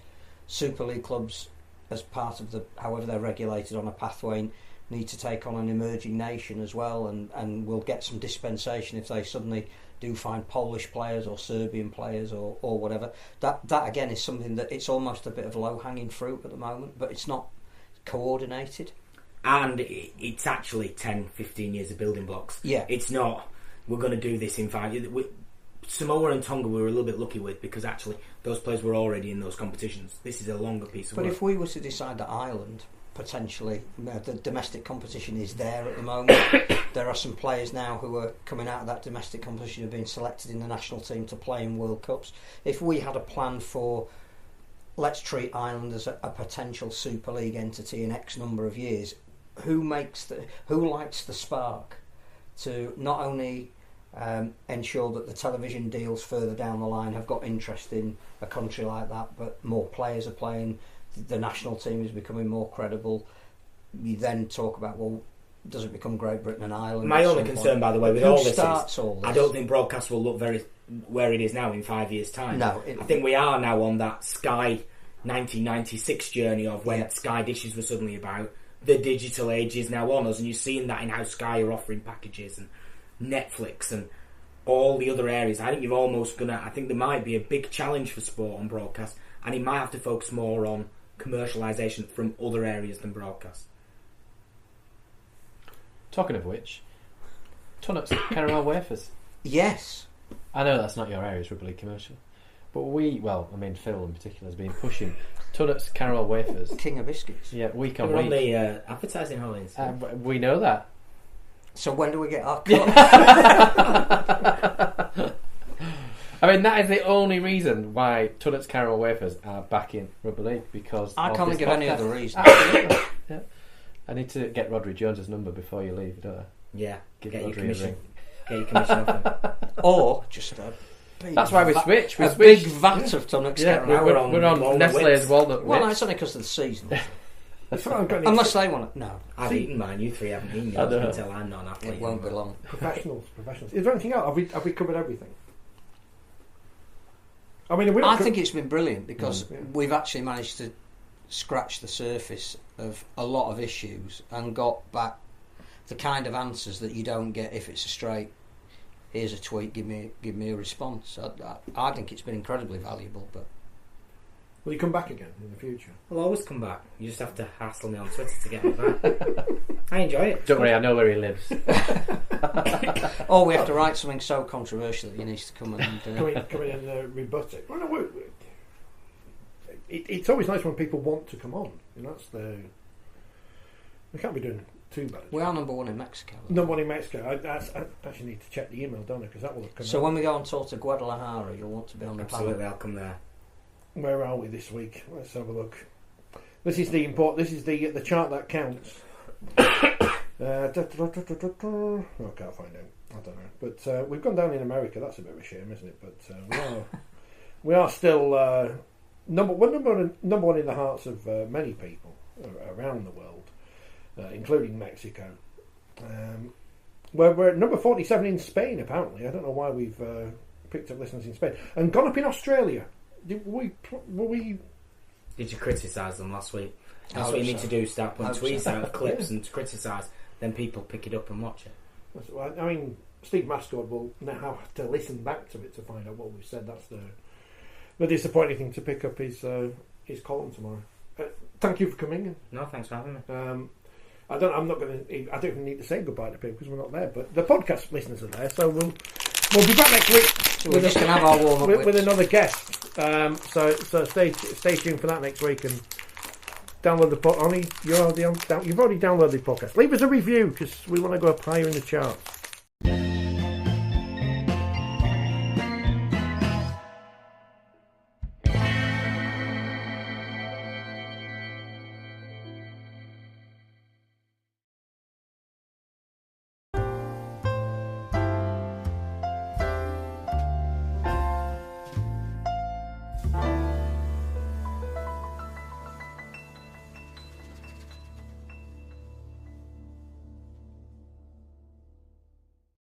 Super League clubs, as part of however they're regulated on a pathway, need to take on an emerging nation as well, and we'll get some dispensation if they suddenly do find Polish players or Serbian players or whatever. That again is something that it's almost a bit of low-hanging fruit at the moment, but it's not coordinated. And it's actually 10, 15 years of building blocks. It's not, we're going to do this in 5 years. Samoa and Tonga we were a little bit lucky with, because actually those players were already in those competitions. This is a longer piece of work. But if we were to decide that Ireland, potentially, the domestic competition is there at the moment. There are some players now who are coming out of that domestic competition who have been selected in the national team to play in World Cups. If we had a plan for, let's treat Ireland as a potential Super League entity in X number of years, who lights the spark to not only ensure that the television deals further down the line have got interest in a country like that, but more players are playing, the national team is becoming more credible. You then talk about, well, does it become Great Britain and Ireland? My only concern, by the way, with all this is, all this? I don't think broadcast will look very where it is now in 5 years' time. No, I think we are now on that Sky 1996 journey of when Sky dishes were suddenly about. The digital age is now on us, and you're seeing that in how Sky are offering packages, and Netflix and all the other areas. I think you're almost I think there might be a big challenge for sport on broadcast, and it might have to focus more on commercialisation from other areas than broadcast. Talking of which, Tunnock's caramel wafers. Yes. I know that's not your area, it's Rugby League commercial. But Phil in particular has been pushing Tunnock's caramel wafers. King of biscuits. Yeah, week on We're week. on the advertising holidays. We know that. So when do we get our cut? I mean, that is the only reason why Tunnock's caramel wafers are back in Rugby League, because I of can't this think of any podcast. other reason. Absolutely. Yeah. I need to get Rodri Jones's number before you leave, don't I? Yeah, Give get your Rodri a commission. ring. Get your commission off him. Or just a big That's why we vat- switch. We a switch. big vat of Tunnock's Yeah, caramel. we're Now on Walnut Nestle's Whips. walnut Well, no, whips. it's only because of the season. That's what I've got. Unless they want it. No, I've eaten mine. You three haven't eaten I yours know. until I'm not an athlete. it won't be long. Professionals. Is there anything else? Have we covered everything? I mean, I think it's been brilliant because Yeah. we've actually managed to scratch the surface of a lot of issues and got back the kind of answers that you don't get if it's a straight, here's a tweet, give me a response. I think it's been incredibly valuable. But will you come back again in the future? I'll always come back. You just have to hassle me on Twitter to get me back. I enjoy it. Don't worry, I know where he lives. or we have to write something so controversial that he needs to come and. Come in and rebut it. Well, no, it's always nice when people want to come on. You know, we can't be doing too bad. We are number one in Mexico. Number one in Mexico. I actually need to check the email, don't I? Because that will have come So out. when we go on tour to Guadalajara, you'll want to be on the Absolutely, panel. I'll come there. Where are we this week? Let's have a look. This is the chart that counts. I can't find it. I don't know. But we've gone down in America. That's a bit of a shame, isn't it? But we are still number one in the hearts of many people around the world, including Mexico. We're at number 47 in Spain. Apparently, I don't know why we've picked up listeners in Spain and gone up in Australia. Were we? Did you criticise them last week? That's I what you hope need so. to do. Start putting I hope tweets so. out of clips and criticise. Then people pick it up and watch it. I mean, Steve Mascott will now have to listen back to it to find out what we've said. That's the disappointing thing, to pick up his column tomorrow. Thank you for coming in. No, thanks for having me. I don't even need to say goodbye to people because we're not there. But the podcast listeners are there, so we'll be back next week. So we're just going to have our warm up with another guest. So stay tuned for that next week and download the podcast. You've already downloaded the podcast. Leave us a review because we want to go up higher in the charts.